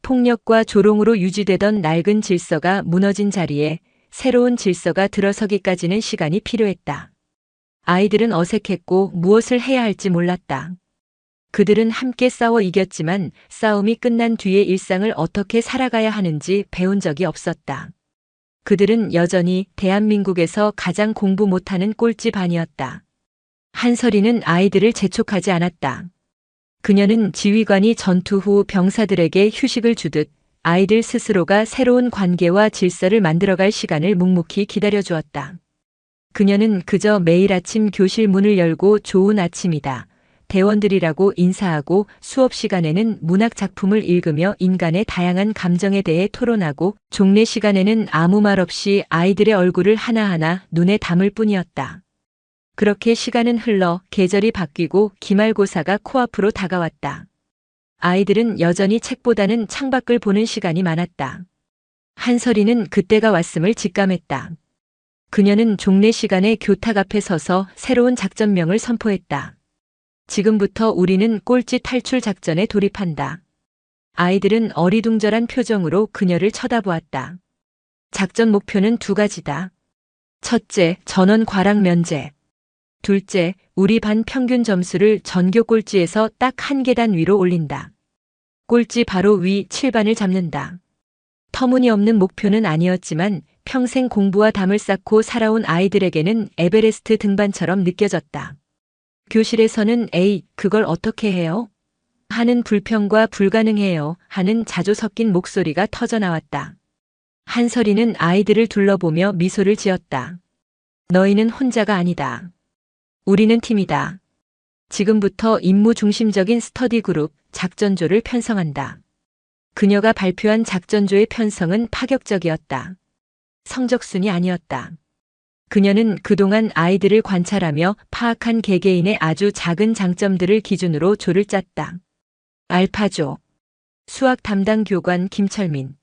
폭력과 조롱으로 유지되던 낡은 질서가 무너진 자리에 새로운 질서가 들어서기까지는 시간이 필요했다. 아이들은 어색했고 무엇을 해야 할지 몰랐다. 그들은 함께 싸워 이겼지만 싸움이 끝난 뒤의 일상을 어떻게 살아가야 하는지 배운 적이 없었다. 그들은 여전히 대한민국에서 가장 공부 못하는 꼴찌반이었다. 한서린은 아이들을 재촉하지 않았다. 그녀는 지휘관이 전투 후 병사들에게 휴식을 주듯 아이들 스스로가 새로운 관계와 질서를 만들어갈 시간을 묵묵히 기다려주었다. 그녀는 그저 매일 아침 교실 문을 열고 좋은 아침이다. 대원들이라고 인사하고 수업 시간에는 문학 작품을 읽으며 인간의 다양한 감정에 대해 토론하고 종례 시간에는 아무 말 없이 아이들의 얼굴을 하나하나 눈에 담을 뿐이었다. 그렇게 시간은 흘러 계절이 바뀌고 기말고사가 코앞으로 다가왔다. 아이들은 여전히 책보다는 창밖을 보는 시간이 많았다. 한서린은 그때가 왔음을 직감했다. 그녀는 종례 시간에 교탁 앞에 서서 새로운 작전명을 선포했다. 지금부터 우리는 꼴찌 탈출 작전에 돌입한다. 아이들은 어리둥절한 표정으로 그녀를 쳐다보았다. 작전 목표는 두 가지다. 첫째, 전원 과락 면제. 둘째, 우리 반 평균 점수를 전교 꼴찌에서 딱 한 계단 위로 올린다. 꼴찌 바로 위 7반을 잡는다. 터무니없는 목표는 아니었지만 평생 공부와 담을 쌓고 살아온 아이들에게는 에베레스트 등반처럼 느껴졌다. 교실에서는 에이, 그걸 어떻게 해요? 하는 불평과 불가능해요 하는 자주 섞인 목소리가 터져나왔다. 한설이는 아이들을 둘러보며 미소를 지었다. 너희는 혼자가 아니다. 우리는 팀이다. 지금부터 임무 중심적인 스터디 그룹, 작전조를 편성한다. 그녀가 발표한 작전조의 편성은 파격적이었다. 성적순이 아니었다. 그녀는 그동안 아이들을 관찰하며 파악한 개개인의 아주 작은 장점들을 기준으로 조를 짰다. 알파조. 수학 담당 교관 김철민.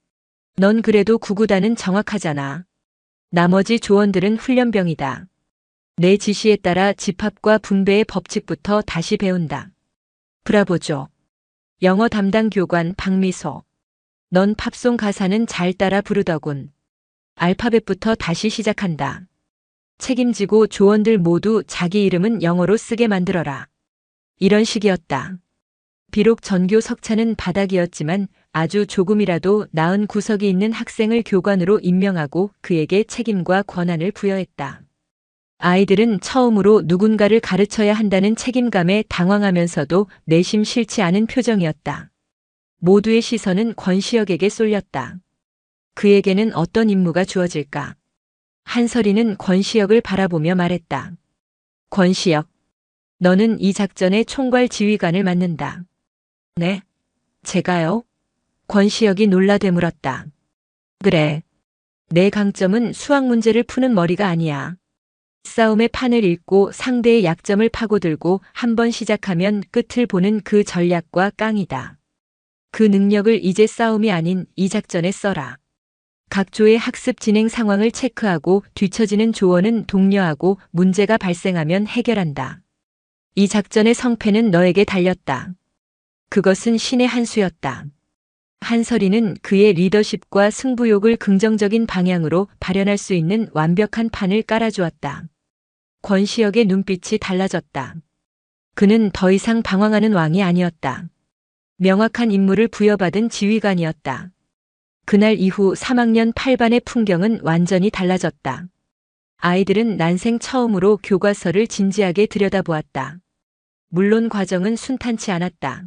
넌 그래도 구구단은 정확하잖아. 나머지 조원들은 훈련병이다. 내 지시에 따라 집합과 분배의 법칙부터 다시 배운다. 브라보죠. 영어 담당 교관 박미소. 넌 팝송 가사는 잘 따라 부르더군. 알파벳부터 다시 시작한다. 책임지고 조원들 모두 자기 이름은 영어로 쓰게 만들어라. 이런 식이었다. 비록 전교 석차는 바닥이었지만 아주 조금이라도 나은 구석이 있는 학생을 교관으로 임명하고 그에게 책임과 권한을 부여했다. 아이들은 처음으로 누군가를 가르쳐야 한다는 책임감에 당황하면서도 내심 싫지 않은 표정이었다. 모두의 시선은 권시혁에게 쏠렸다. 그에게는 어떤 임무가 주어질까? 한설이는 권시혁을 바라보며 말했다. 권시혁, 너는 이 작전의 총괄 지휘관을 맡는다. 네? 제가요? 권시혁이 놀라 되물었다. 그래. 내 강점은 수학 문제를 푸는 머리가 아니야. 싸움의 판을 읽고 상대의 약점을 파고들고 한번 시작하면 끝을 보는 그 전략과 깡이다. 그 능력을 이제 싸움이 아닌 이 작전에 써라. 각 조의 학습 진행 상황을 체크하고 뒤처지는 조원은 독려하고 문제가 발생하면 해결한다. 이 작전의 성패는 너에게 달렸다. 그것은 신의 한 수였다. 한설이는 그의 리더십과 승부욕을 긍정적인 방향으로 발현할 수 있는 완벽한 판을 깔아주었다. 권시혁의 눈빛이 달라졌다. 그는 더 이상 방황하는 왕이 아니었다. 명확한 임무를 부여받은 지휘관이었다. 그날 이후 3학년 8반의 풍경은 완전히 달라졌다. 아이들은 난생 처음으로 교과서를 진지하게 들여다보았다. 물론 과정은 순탄치 않았다.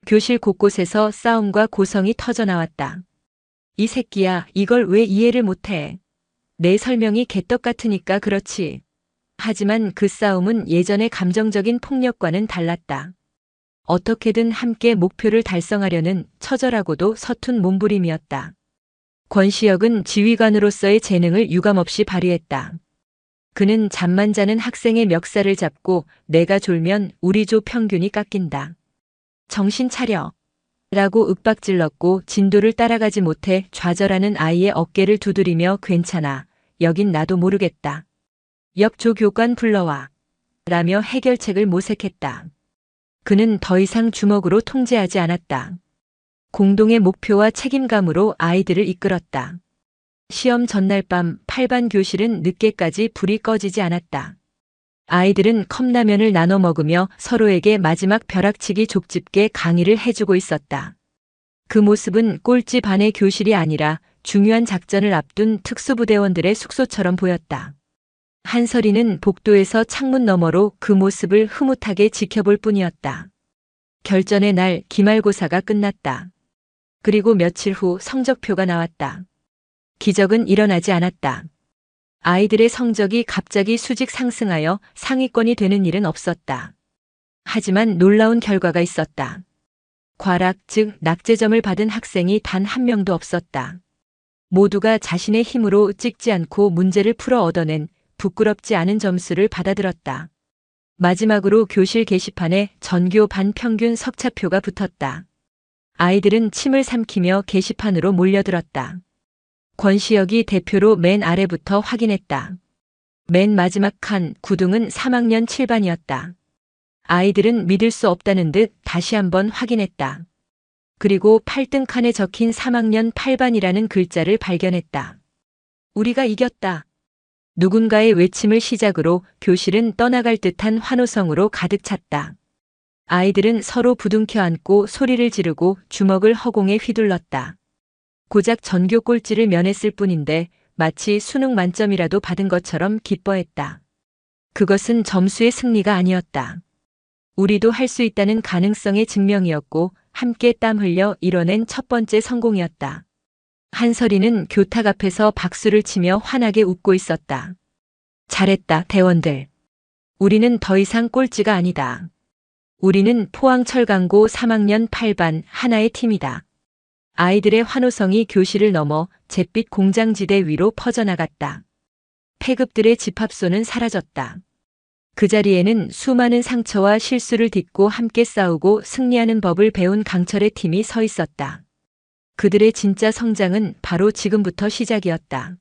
교실 곳곳에서 싸움과 고성이 터져나왔다. 이 새끼야, 이걸 왜 이해를 못해? 내 설명이 개떡 같으니까 그렇지. 하지만 그 싸움은 예전의 감정적인 폭력과는 달랐다. 어떻게든 함께 목표를 달성하려는 처절하고도 서툰 몸부림이었다. 권시혁은 지휘관으로서의 재능을 유감없이 발휘했다. 그는 잠만 자는 학생의 멱살을 잡고 내가 졸면 우리 조 평균이 깎인다. 정신 차려. 라고 윽박질렀고 진도를 따라가지 못해 좌절하는 아이의 어깨를 두드리며 괜찮아. 여긴 나도 모르겠다. 옆 조 교관 불러와. 라며 해결책을 모색했다. 그는 더 이상 주먹으로 통제하지 않았다. 공동의 목표와 책임감으로 아이들을 이끌었다. 시험 전날 밤 8반 교실은 늦게까지 불이 꺼지지 않았다. 아이들은 컵라면을 나눠 먹으며 서로에게 마지막 벼락치기 족집게 강의를 해주고 있었다. 그 모습은 꼴찌 반의 교실이 아니라 중요한 작전을 앞둔 특수부대원들의 숙소처럼 보였다. 한설이는 복도에서 창문 너머로 그 모습을 흐뭇하게 지켜볼 뿐이었다. 결전의 날 기말고사가 끝났다. 그리고 며칠 후 성적표가 나왔다. 기적은 일어나지 않았다. 아이들의 성적이 갑자기 수직 상승하여 상위권이 되는 일은 없었다. 하지만 놀라운 결과가 있었다. 과락, 즉 낙제점을 받은 학생이 단 한 명도 없었다. 모두가 자신의 힘으로 찍지 않고 문제를 풀어 얻어낸 부끄럽지 않은 점수를 받아들었다. 마지막으로 교실 게시판에 전교 반 평균 석차표가 붙었다. 아이들은 침을 삼키며 게시판으로 몰려들었다. 권시혁이 대표로 맨 아래부터 확인했다. 맨 마지막 칸 9등은 3학년 7반이었다. 아이들은 믿을 수 없다는 듯 다시 한번 확인했다. 그리고 8등 칸에 적힌 3학년 8반이라는 글자를 발견했다. 우리가 이겼다. 누군가의 외침을 시작으로 교실은 떠나갈 듯한 환호성으로 가득 찼다. 아이들은 서로 부둥켜 안고 소리를 지르고 주먹을 허공에 휘둘렀다. 고작 전교 꼴찌를 면했을 뿐인데 마치 수능 만점이라도 받은 것처럼 기뻐했다. 그것은 점수의 승리가 아니었다. 우리도 할 수 있다는 가능성의 증명이었고 함께 땀 흘려 이뤄낸 첫 번째 성공이었다. 한설이는 교탁 앞에서 박수를 치며 환하게 웃고 있었다. 잘했다, 대원들. 우리는 더 이상 꼴찌가 아니다. 우리는 포항철강고 3학년 8반 하나의 팀이다. 아이들의 환호성이 교실을 넘어 잿빛 공장지대 위로 퍼져나갔다. 패급들의 집합소는 사라졌다. 그 자리에는 수많은 상처와 실수를 딛고 함께 싸우고 승리하는 법을 배운 강철의 팀이 서 있었다. 그들의 진짜 성장은 바로 지금부터 시작이었다.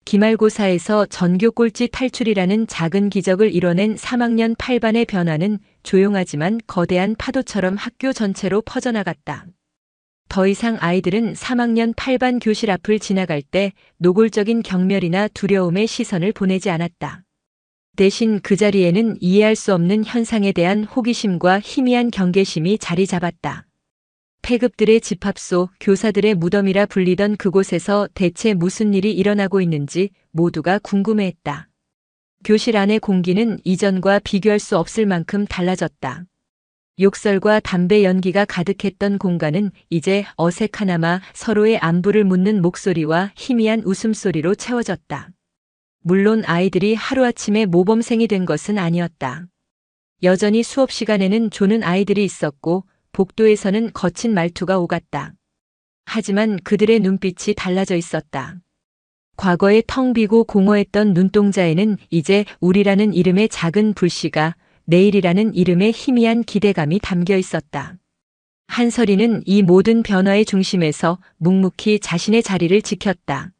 기말고사에서 전교 꼴찌 탈출이라는 작은 기적을 이뤄낸 3학년 8반의 변화는 조용하지만 거대한 파도처럼 학교 전체로 퍼져나갔다. 더 이상 아이들은 3학년 8반 교실 앞을 지나갈 때 노골적인 경멸이나 두려움의 시선을 보내지 않았다. 대신 그 자리에는 이해할 수 없는 현상에 대한 호기심과 희미한 경계심이 자리 잡았다. 패급들의 집합소, 교사들의 무덤이라 불리던 그곳에서 대체 무슨 일이 일어나고 있는지 모두가 궁금해했다. 교실 안의 공기는 이전과 비교할 수 없을 만큼 달라졌다. 욕설과 담배 연기가 가득했던 공간은 이제 어색하나마 서로의 안부를 묻는 목소리와 희미한 웃음소리로 채워졌다. 물론 아이들이 하루아침에 모범생이 된 것은 아니었다. 여전히 수업 시간에는 조는 아이들이 있었고 복도에서는 거친 말투가 오갔다. 하지만 그들의 눈빛이 달라져 있었다. 과거에 텅 비고 공허했던 눈동자에는 이제 우리라는 이름의 작은 불씨가, 내일이라는 이름의 희미한 기대감이 담겨 있었다. 한설이는 이 모든 변화의 중심에서 묵묵히 자신의 자리를 지켰다.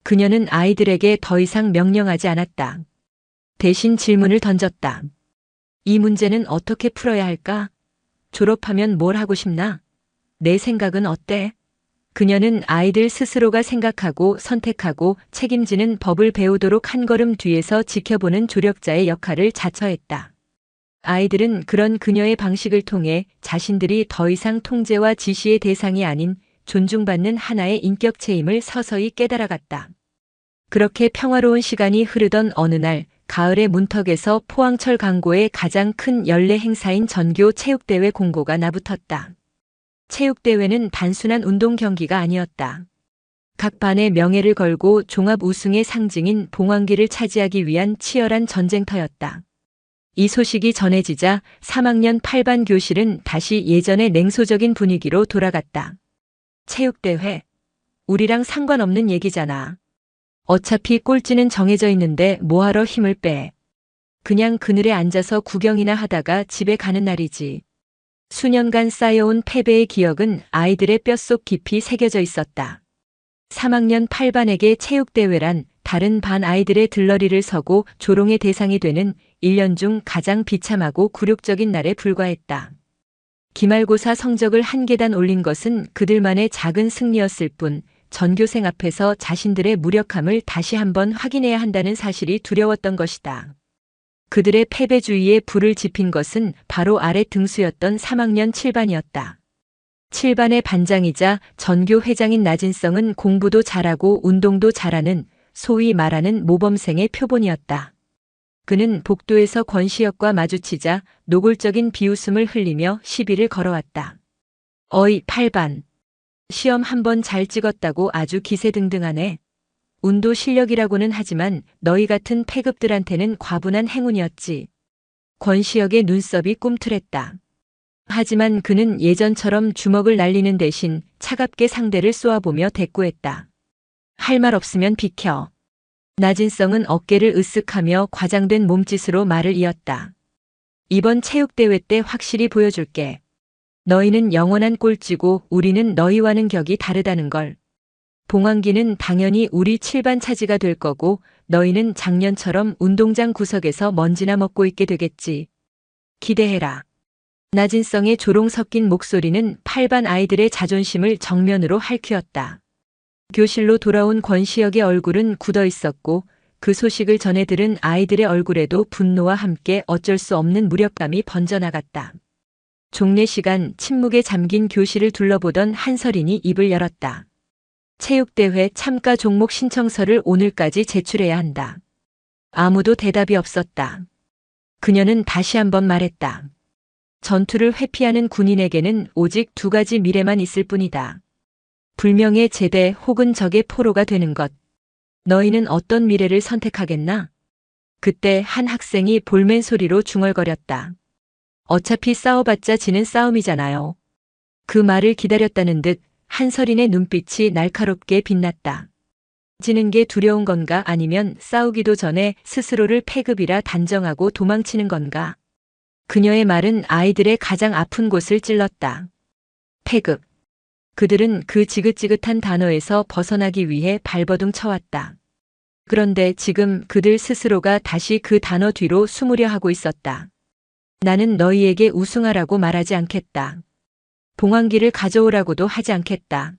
그녀는 아이들에게 더 이상 명령하지 않았다. 대신 질문을 던졌다. 이 문제는 어떻게 풀어야 할까? 졸업하면 뭘 하고 싶나? 내 생각은 어때? 그녀는 아이들 스스로가 생각하고 선택하고 책임지는 법을 배우도록 한 걸음 뒤에서 지켜보는 조력자의 역할을 자처했다. 아이들은 그런 그녀의 방식을 통해 자신들이 더 이상 통제와 지시의 대상이 아닌 존중받는 하나의 인격체임을 서서히 깨달아갔다. 그렇게 평화로운 시간이 흐르던 어느 날, 가을의 문턱에서 포항철 강고의 가장 큰 연례 행사인 전교 체육대회 공고가 나붙었다. 체육대회는 단순한 운동 경기가 아니었다. 각 반의 명예를 걸고 종합 우승의 상징인 봉황기를 차지하기 위한 치열한 전쟁터였다. 이 소식이 전해지자 3학년 8반 교실은 다시 예전의 냉소적인 분위기로 돌아갔다. 체육대회? 우리랑 상관없는 얘기잖아. 어차피 꼴찌는 정해져 있는데 뭐하러 힘을 빼. 그냥 그늘에 앉아서 구경이나 하다가 집에 가는 날이지. 수년간 쌓여온 패배의 기억은 아이들의 뼛속 깊이 새겨져 있었다. 3학년 8반에게 체육대회란 다른 반 아이들의 들러리를 서고 조롱의 대상이 되는 1년 중 가장 비참하고 굴욕적인 날에 불과했다. 기말고사 성적을 한 계단 올린 것은 그들만의 작은 승리였을 뿐 전교생 앞에서 자신들의 무력함을 다시 한번 확인해야 한다는 사실이 두려웠던 것이다. 그들의 패배주의에 불을 지핀 것은 바로 아래 등수였던 3학년 7반이었다. 7반의 반장이자 전교 회장인 나진성은 공부도 잘하고 운동도 잘하는 소위 말하는 모범생의 표본이었다. 그는 복도에서 권시혁과 마주치자 노골적인 비웃음을 흘리며 시비를 걸어왔다. 어이 8반. 시험 한 번 잘 찍었다고 아주 기세등등하네. 운도 실력이라고는 하지만 너희 같은 패급들한테는 과분한 행운이었지. 권시혁의 눈썹이 꿈틀했다. 하지만 그는 예전처럼 주먹을 날리는 대신 차갑게 상대를 쏘아보며 대꾸했다. 할 말 없으면 비켜. 나진성은 어깨를 으쓱하며 과장된 몸짓으로 말을 이었다. 이번 체육대회 때 확실히 보여줄게. 너희는 영원한 꼴찌고 우리는 너희와는 격이 다르다는 걸. 봉황기는 당연히 우리 7반 차지가 될 거고 너희는 작년처럼 운동장 구석에서 먼지나 먹고 있게 되겠지. 기대해라. 나진성의 조롱 섞인 목소리는 8반 아이들의 자존심을 정면으로 핥히었다. 교실로 돌아온 권시혁의 얼굴은 굳어 있었고 그 소식을 전해 들은 아이들의 얼굴에도 분노와 함께 어쩔 수 없는 무력감이 번져나갔다. 종례 시간 침묵에 잠긴 교실을 둘러보던 한설인이 입을 열었다. 체육대회 참가 종목 신청서를 오늘까지 제출해야 한다. 아무도 대답이 없었다. 그녀는 다시 한번 말했다. 전투를 회피하는 군인에게는 오직 두 가지 미래만 있을 뿐이다. 불명예 제대 혹은 적의 포로가 되는 것. 너희는 어떤 미래를 선택하겠나? 그때 한 학생이 볼멘 소리로 중얼거렸다. 어차피 싸워봤자 지는 싸움이잖아요. 그 말을 기다렸다는 듯 한설인의 눈빛이 날카롭게 빛났다. 지는 게 두려운 건가 아니면 싸우기도 전에 스스로를 패급이라 단정하고 도망치는 건가? 그녀의 말은 아이들의 가장 아픈 곳을 찔렀다. 패급. 그들은 그 지긋지긋한 단어에서 벗어나기 위해 발버둥 쳐왔다. 그런데 지금 그들 스스로가 다시 그 단어 뒤로 숨으려 하고 있었다. 나는 너희에게 우승하라고 말하지 않겠다. 봉황기를 가져오라고도 하지 않겠다.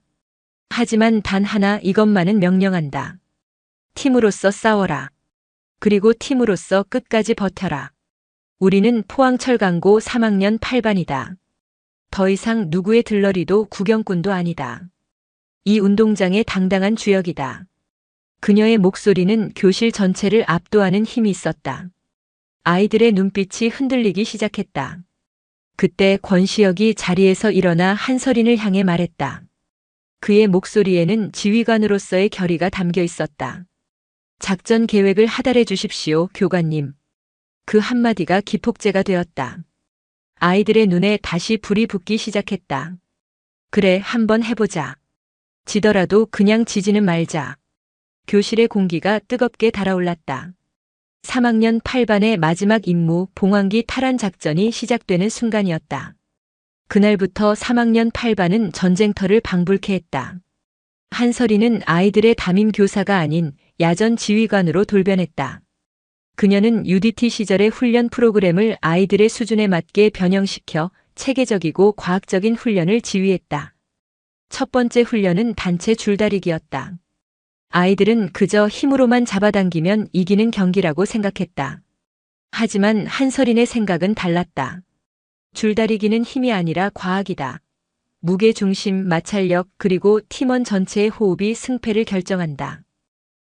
하지만 단 하나 이것만은 명령한다. 팀으로서 싸워라. 그리고 팀으로서 끝까지 버텨라. 우리는 포항철강고 3학년 8반이다. 더 이상 누구의 들러리도 구경꾼도 아니다. 이 운동장의 당당한 주역이다. 그녀의 목소리는 교실 전체를 압도하는 힘이 있었다. 아이들의 눈빛이 흔들리기 시작했다. 그때 권시혁이 자리에서 일어나 한설인을 향해 말했다. 그의 목소리에는 지휘관으로서의 결의가 담겨 있었다. 작전 계획을 하달해 주십시오, 교관님. 그 한마디가 기폭제가 되었다. 아이들의 눈에 다시 불이 붙기 시작했다. 그래, 한번 해보자. 지더라도 그냥 지지는 말자. 교실의 공기가 뜨겁게 달아올랐다. 3학년 8반의 마지막 임무 봉황기 탈환 작전이 시작되는 순간이었다. 그날부터 3학년 8반은 전쟁터를 방불케 했다. 한설이는 아이들의 담임 교사가 아닌 야전 지휘관으로 돌변했다. 그녀는 UDT 시절의 훈련 프로그램을 아이들의 수준에 맞게 변형시켜 체계적이고 과학적인 훈련을 지휘했다. 첫 번째 훈련은 단체 줄다리기였다. 아이들은 그저 힘으로만 잡아당기면 이기는 경기라고 생각했다. 하지만 한설인의 생각은 달랐다. 줄다리기는 힘이 아니라 과학이다. 무게 중심, 마찰력, 그리고 팀원 전체의 호흡이 승패를 결정한다.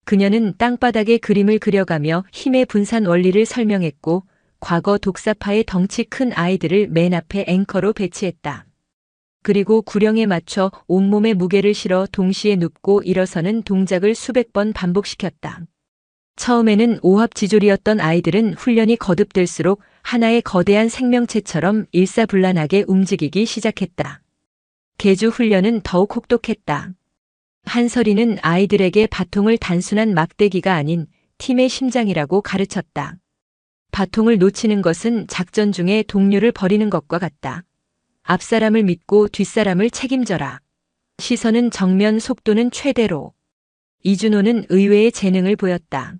그녀는 땅바닥에 그림을 그려가며 힘의 분산 원리를 설명했고, 과거 독사파의 덩치 큰 아이들을 맨 앞에 앵커로 배치했다. 그리고 구령에 맞춰 온몸에 무게를 실어 동시에 눕고 일어서는 동작을 수백 번 반복시켰다. 처음에는 오합지졸이었던 아이들은 훈련이 거듭될수록 하나의 거대한 생명체처럼 일사불란하게 움직이기 시작했다. 계주 훈련은 더욱 혹독했다. 한설이는 아이들에게 바통을 단순한 막대기가 아닌 팀의 심장이라고 가르쳤다. 바통을 놓치는 것은 작전 중에 동료를 버리는 것과 같다. 앞사람을 믿고 뒷사람을 책임져라. 시선은 정면, 속도는 최대로. 이준호는 의외의 재능을 보였다.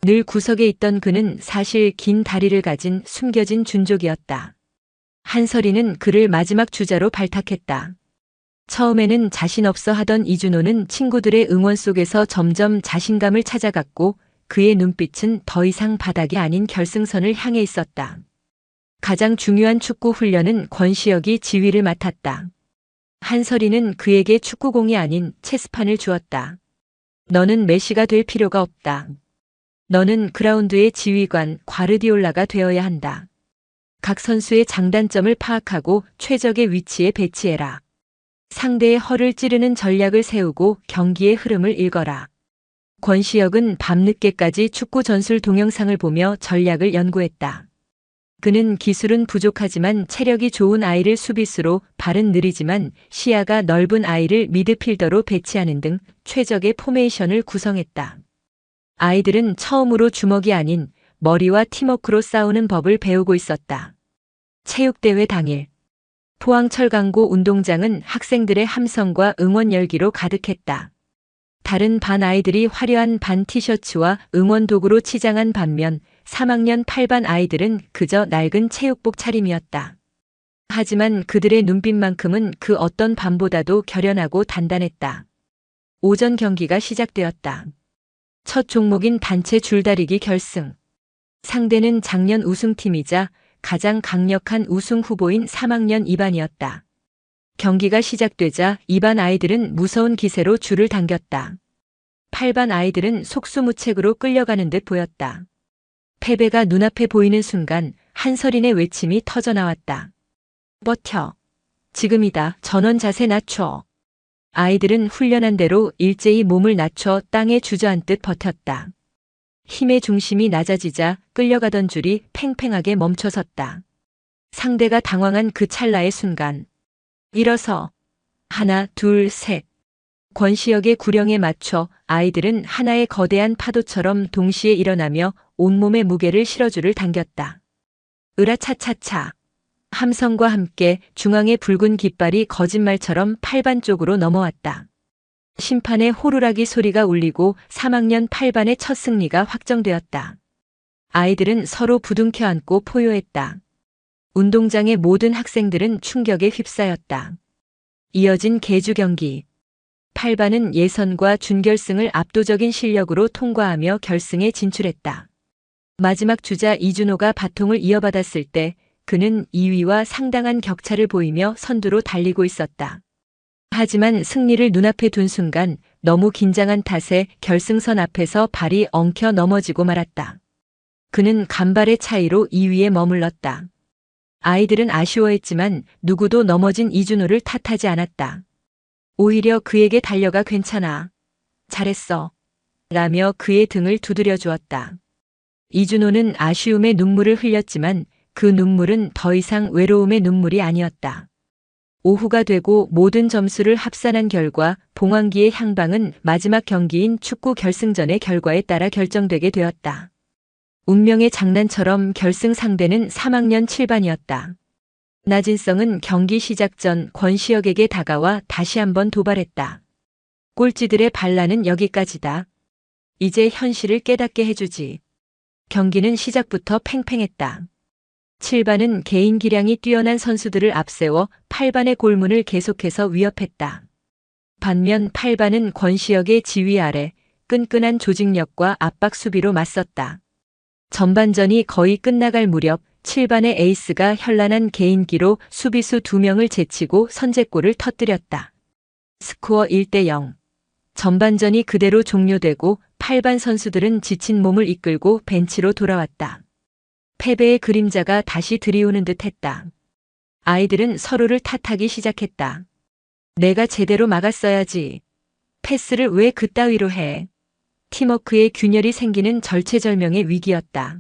늘 구석에 있던 그는 사실 긴 다리를 가진 숨겨진 준족이었다. 한설이는 그를 마지막 주자로 발탁했다. 처음에는 자신 없어 하던 이준호는 친구들의 응원 속에서 점점 자신감을 찾아갔고 그의 눈빛은 더 이상 바닥이 아닌 결승선을 향해 있었다. 가장 중요한 축구 훈련은 권시혁이 지휘를 맡았다. 한설이는 그에게 축구공이 아닌 체스판을 주었다. 너는 메시가 될 필요가 없다. 너는 그라운드의 지휘관 과르디올라가 되어야 한다. 각 선수의 장단점을 파악하고 최적의 위치에 배치해라. 상대의 허를 찌르는 전략을 세우고 경기의 흐름을 읽어라. 권시혁은 밤늦게까지 축구 전술 동영상을 보며 전략을 연구했다. 그는 기술은 부족하지만 체력이 좋은 아이를 수비수로, 발은 느리지만 시야가 넓은 아이를 미드필더로 배치하는 등 최적의 포메이션을 구성했다. 아이들은 처음으로 주먹이 아닌 머리와 팀워크로 싸우는 법을 배우고 있었다. 체육대회 당일 포항철강고 운동장은 학생들의 함성과 응원 열기로 가득했다. 다른 반 아이들이 화려한 반 티셔츠와 응원 도구로 치장한 반면 3학년 8반 아이들은 그저 낡은 체육복 차림이었다. 하지만 그들의 눈빛만큼은 그 어떤 밤보다도 결연하고 단단했다. 오전 경기가 시작되었다. 첫 종목인 단체 줄다리기 결승. 상대는 작년 우승팀이자 가장 강력한 우승 후보인 3학년 2반이었다. 경기가 시작되자 2반 아이들은 무서운 기세로 줄을 당겼다. 8반 아이들은 속수무책으로 끌려가는 듯 보였다. 패배가 눈앞에 보이는 순간 한설인의 외침이 터져나왔다. 버텨. 지금이다. 전원 자세 낮춰. 아이들은 훈련한 대로 일제히 몸을 낮춰 땅에 주저앉듯 버텼다. 힘의 중심이 낮아지자 끌려가던 줄이 팽팽하게 멈춰섰다. 상대가 당황한 그 찰나의 순간. 일어서. 하나, 둘, 셋. 권시역의 구령에 맞춰 아이들은 하나의 거대한 파도처럼 동시에 일어나며 온몸의 무게를 실어 줄을 당겼다. 으라차차차. 함성과 함께 중앙의 붉은 깃발이 거짓말처럼 8반 쪽으로 넘어왔다. 심판의 호루라기 소리가 울리고 3학년 8반의 첫 승리가 확정되었다. 아이들은 서로 부둥켜 안고 포효했다. 운동장의 모든 학생들은 충격에 휩싸였다. 이어진 계주 경기. 8반은 예선과 준결승을 압도적인 실력으로 통과하며 결승에 진출했다. 마지막 주자 이준호가 바통을 이어받았을 때 그는 2위와 상당한 격차를 보이며 선두로 달리고 있었다. 하지만 승리를 눈앞에 둔 순간 너무 긴장한 탓에 결승선 앞에서 발이 엉켜 넘어지고 말았다. 그는 간발의 차이로 2위에 머물렀다. 아이들은 아쉬워했지만 누구도 넘어진 이준호를 탓하지 않았다. 오히려 그에게 달려가 괜찮아. 잘했어. 라며 그의 등을 두드려 주었다. 이준호는 아쉬움의 눈물을 흘렸지만 그 눈물은 더 이상 외로움의 눈물이 아니었다. 오후가 되고 모든 점수를 합산한 결과 봉황기의 향방은 마지막 경기인 축구 결승전의 결과에 따라 결정되게 되었다. 운명의 장난처럼 결승 상대는 3학년 7반이었다. 나진성은 경기 시작 전 권시혁에게 다가와 다시 한번 도발했다. 꼴찌들의 반란은 여기까지다. 이제 현실을 깨닫게 해주지. 경기는 시작부터 팽팽했다. 7반은 개인 기량이 뛰어난 선수들을 앞세워 8반의 골문을 계속해서 위협했다. 반면 8반은 권시혁의 지휘 아래 끈끈한 조직력과 압박 수비로 맞섰다. 전반전이 거의 끝나갈 무렵 7반의 에이스가 현란한 개인기로 수비수 2명을 제치고 선제골을 터뜨렸다. 스코어 1대0. 전반전이 그대로 종료되고 8반 선수들은 지친 몸을 이끌고 벤치로 돌아왔다. 패배의 그림자가 다시 드리우는 듯 했다. 아이들은 서로를 탓하기 시작했다. 내가 제대로 막았어야지. 패스를 왜 그따위로 해. 팀워크에 균열이 생기는 절체절명의 위기였다.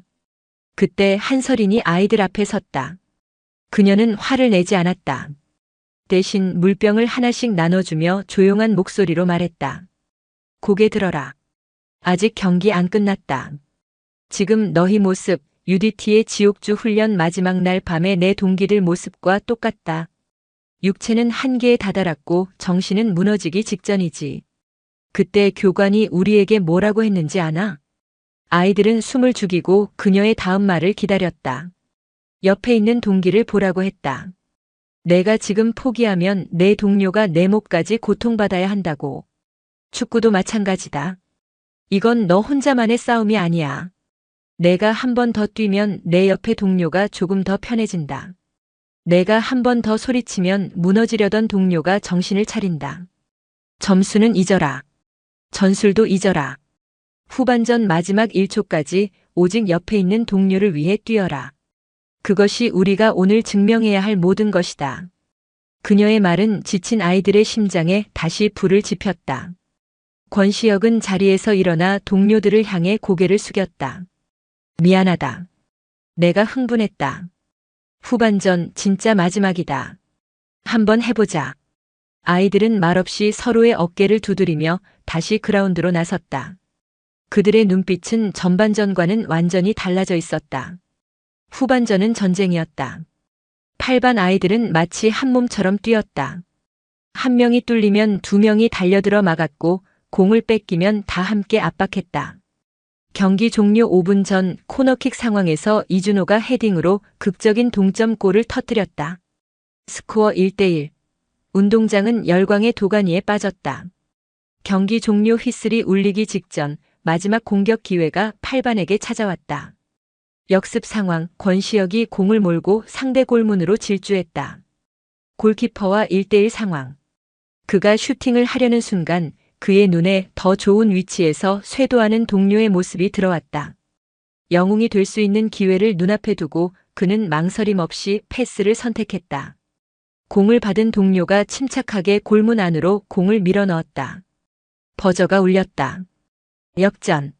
그때 한설인이 아이들 앞에 섰다. 그녀는 화를 내지 않았다. 대신 물병을 하나씩 나눠주며 조용한 목소리로 말했다. 고개 들어라. 아직 경기 안 끝났다. 지금 너희 모습, UDT의 지옥주 훈련 마지막 날 밤에 내 동기들 모습과 똑같다. 육체는 한계에 다다랐고 정신은 무너지기 직전이지. 그때 교관이 우리에게 뭐라고 했는지 아나? 아이들은 숨을 죽이고 그녀의 다음 말을 기다렸다. 옆에 있는 동기를 보라고 했다. 내가 지금 포기하면 내 동료가 내 몫까지 고통받아야 한다고. 축구도 마찬가지다. 이건 너 혼자만의 싸움이 아니야. 내가 한 번 더 뛰면 내 옆에 동료가 조금 더 편해진다. 내가 한 번 더 소리치면 무너지려던 동료가 정신을 차린다. 점수는 잊어라. 전술도 잊어라. 후반전 마지막 1초까지 오직 옆에 있는 동료를 위해 뛰어라. 그것이 우리가 오늘 증명해야 할 모든 것이다. 그녀의 말은 지친 아이들의 심장에 다시 불을 지폈다. 권시혁은 자리에서 일어나 동료들을 향해 고개를 숙였다. 미안하다. 내가 흥분했다. 후반전 진짜 마지막이다. 한번 해보자. 아이들은 말없이 서로의 어깨를 두드리며 다시 그라운드로 나섰다. 그들의 눈빛은 전반전과는 완전히 달라져 있었다. 후반전은 전쟁이었다. 8반 아이들은 마치 한 몸처럼 뛰었다. 한 명이 뚫리면 2명이 달려들어 막았고 공을 뺏기면 다 함께 압박했다. 경기 종료 5분 전 코너킥 상황에서 이준호가 헤딩으로 극적인 동점골을 터뜨렸다. 스코어 1대1. 운동장은 열광의 도가니에 빠졌다. 경기 종료 휘슬이 울리기 직전 마지막 공격 기회가 8반에게 찾아왔다. 역습 상황, 권시혁이 공을 몰고 상대 골문으로 질주했다. 골키퍼와 1대1 상황. 그가 슈팅을 하려는 순간 그의 눈에 더 좋은 위치에서 쇄도하는 동료의 모습이 들어왔다. 영웅이 될 수 있는 기회를 눈앞에 두고 그는 망설임 없이 패스를 선택했다. 공을 받은 동료가 침착하게 골문 안으로 공을 밀어넣었다. 버저가 울렸다. 역전.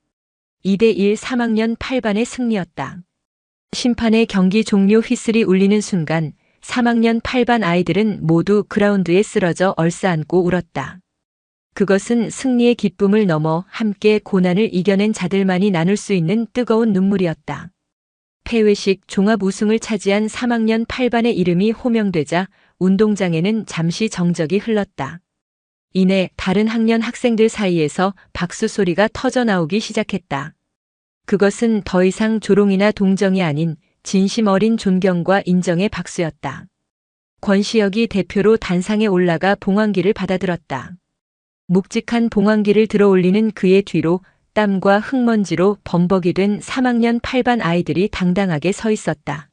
2대1 3학년 8반의 승리였다. 심판의 경기 종료 휘슬이 울리는 순간 3학년 8반 아이들은 모두 그라운드에 쓰러져 얼싸안고 울었다. 그것은 승리의 기쁨을 넘어 함께 고난을 이겨낸 자들만이 나눌 수 있는 뜨거운 눈물이었다. 폐회식 종합 우승을 차지한 3학년 8반의 이름이 호명되자 운동장에는 잠시 정적이 흘렀다. 이내 다른 학년 학생들 사이에서 박수 소리가 터져 나오기 시작했다. 그것은 더 이상 조롱이나 동정이 아닌 진심 어린 존경과 인정의 박수였다. 권시혁이 대표로 단상에 올라가 봉황기를 받아들었다. 묵직한 봉황기를 들어올리는 그의 뒤로 땀과 흙먼지로 범벅이 된 3학년 8반 아이들이 당당하게 서 있었다.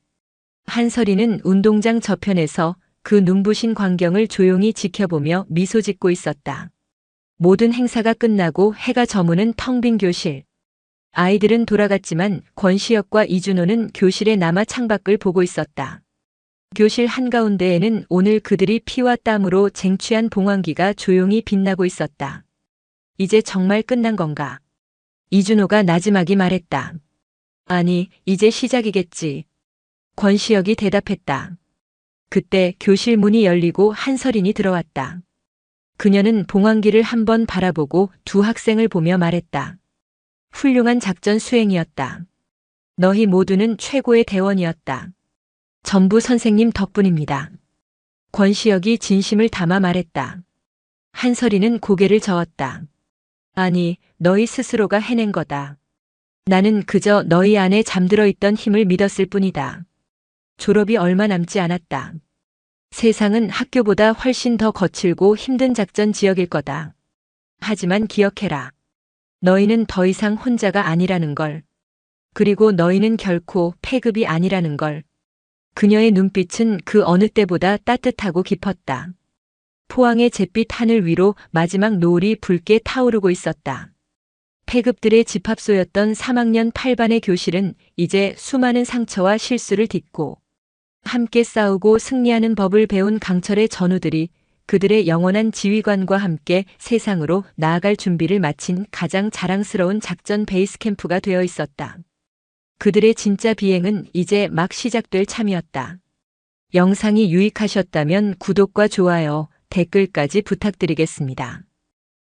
한설이는 운동장 저편에서 그 눈부신 광경을 조용히 지켜보며 미소 짓고 있었다. 모든 행사가 끝나고 해가 저무는 텅 빈 교실. 아이들은 돌아갔지만 권시혁과 이준호는 교실에 남아 창밖을 보고 있었다. 교실 한가운데에는 오늘 그들이 피와 땀으로 쟁취한 봉황기가 조용히 빛나고 있었다. 이제 정말 끝난 건가? 이준호가 나지막이 말했다. 아니, 이제 시작이겠지. 권시혁이 대답했다. 그때 교실 문이 열리고 한설인이 들어왔다. 그녀는 봉황기를 한번 바라보고 두 학생을 보며 말했다. 훌륭한 작전 수행이었다. 너희 모두는 최고의 대원이었다. 전부 선생님 덕분입니다. 권시혁이 진심을 담아 말했다. 한설이는 고개를 저었다. 아니, 너희 스스로가 해낸 거다. 나는 그저 너희 안에 잠들어 있던 힘을 믿었을 뿐이다. 졸업이 얼마 남지 않았다. 세상은 학교보다 훨씬 더 거칠고 힘든 작전 지역일 거다. 하지만 기억해라. 너희는 더 이상 혼자가 아니라는 걸. 그리고 너희는 결코 패급이 아니라는 걸. 그녀의 눈빛은 그 어느 때보다 따뜻하고 깊었다. 포항의 잿빛 하늘 위로 마지막 노을이 붉게 타오르고 있었다. 패급들의 집합소였던 3학년 8반의 교실은 이제 수많은 상처와 실수를 딛고 함께 싸우고 승리하는 법을 배운 강철의 전우들이 그들의 영원한 지휘관과 함께 세상으로 나아갈 준비를 마친 가장 자랑스러운 작전 베이스 캠프가 되어 있었다. 그들의 진짜 비행은 이제 막 시작될 참이었다. 영상이 유익하셨다면 구독과 좋아요, 댓글까지 부탁드리겠습니다.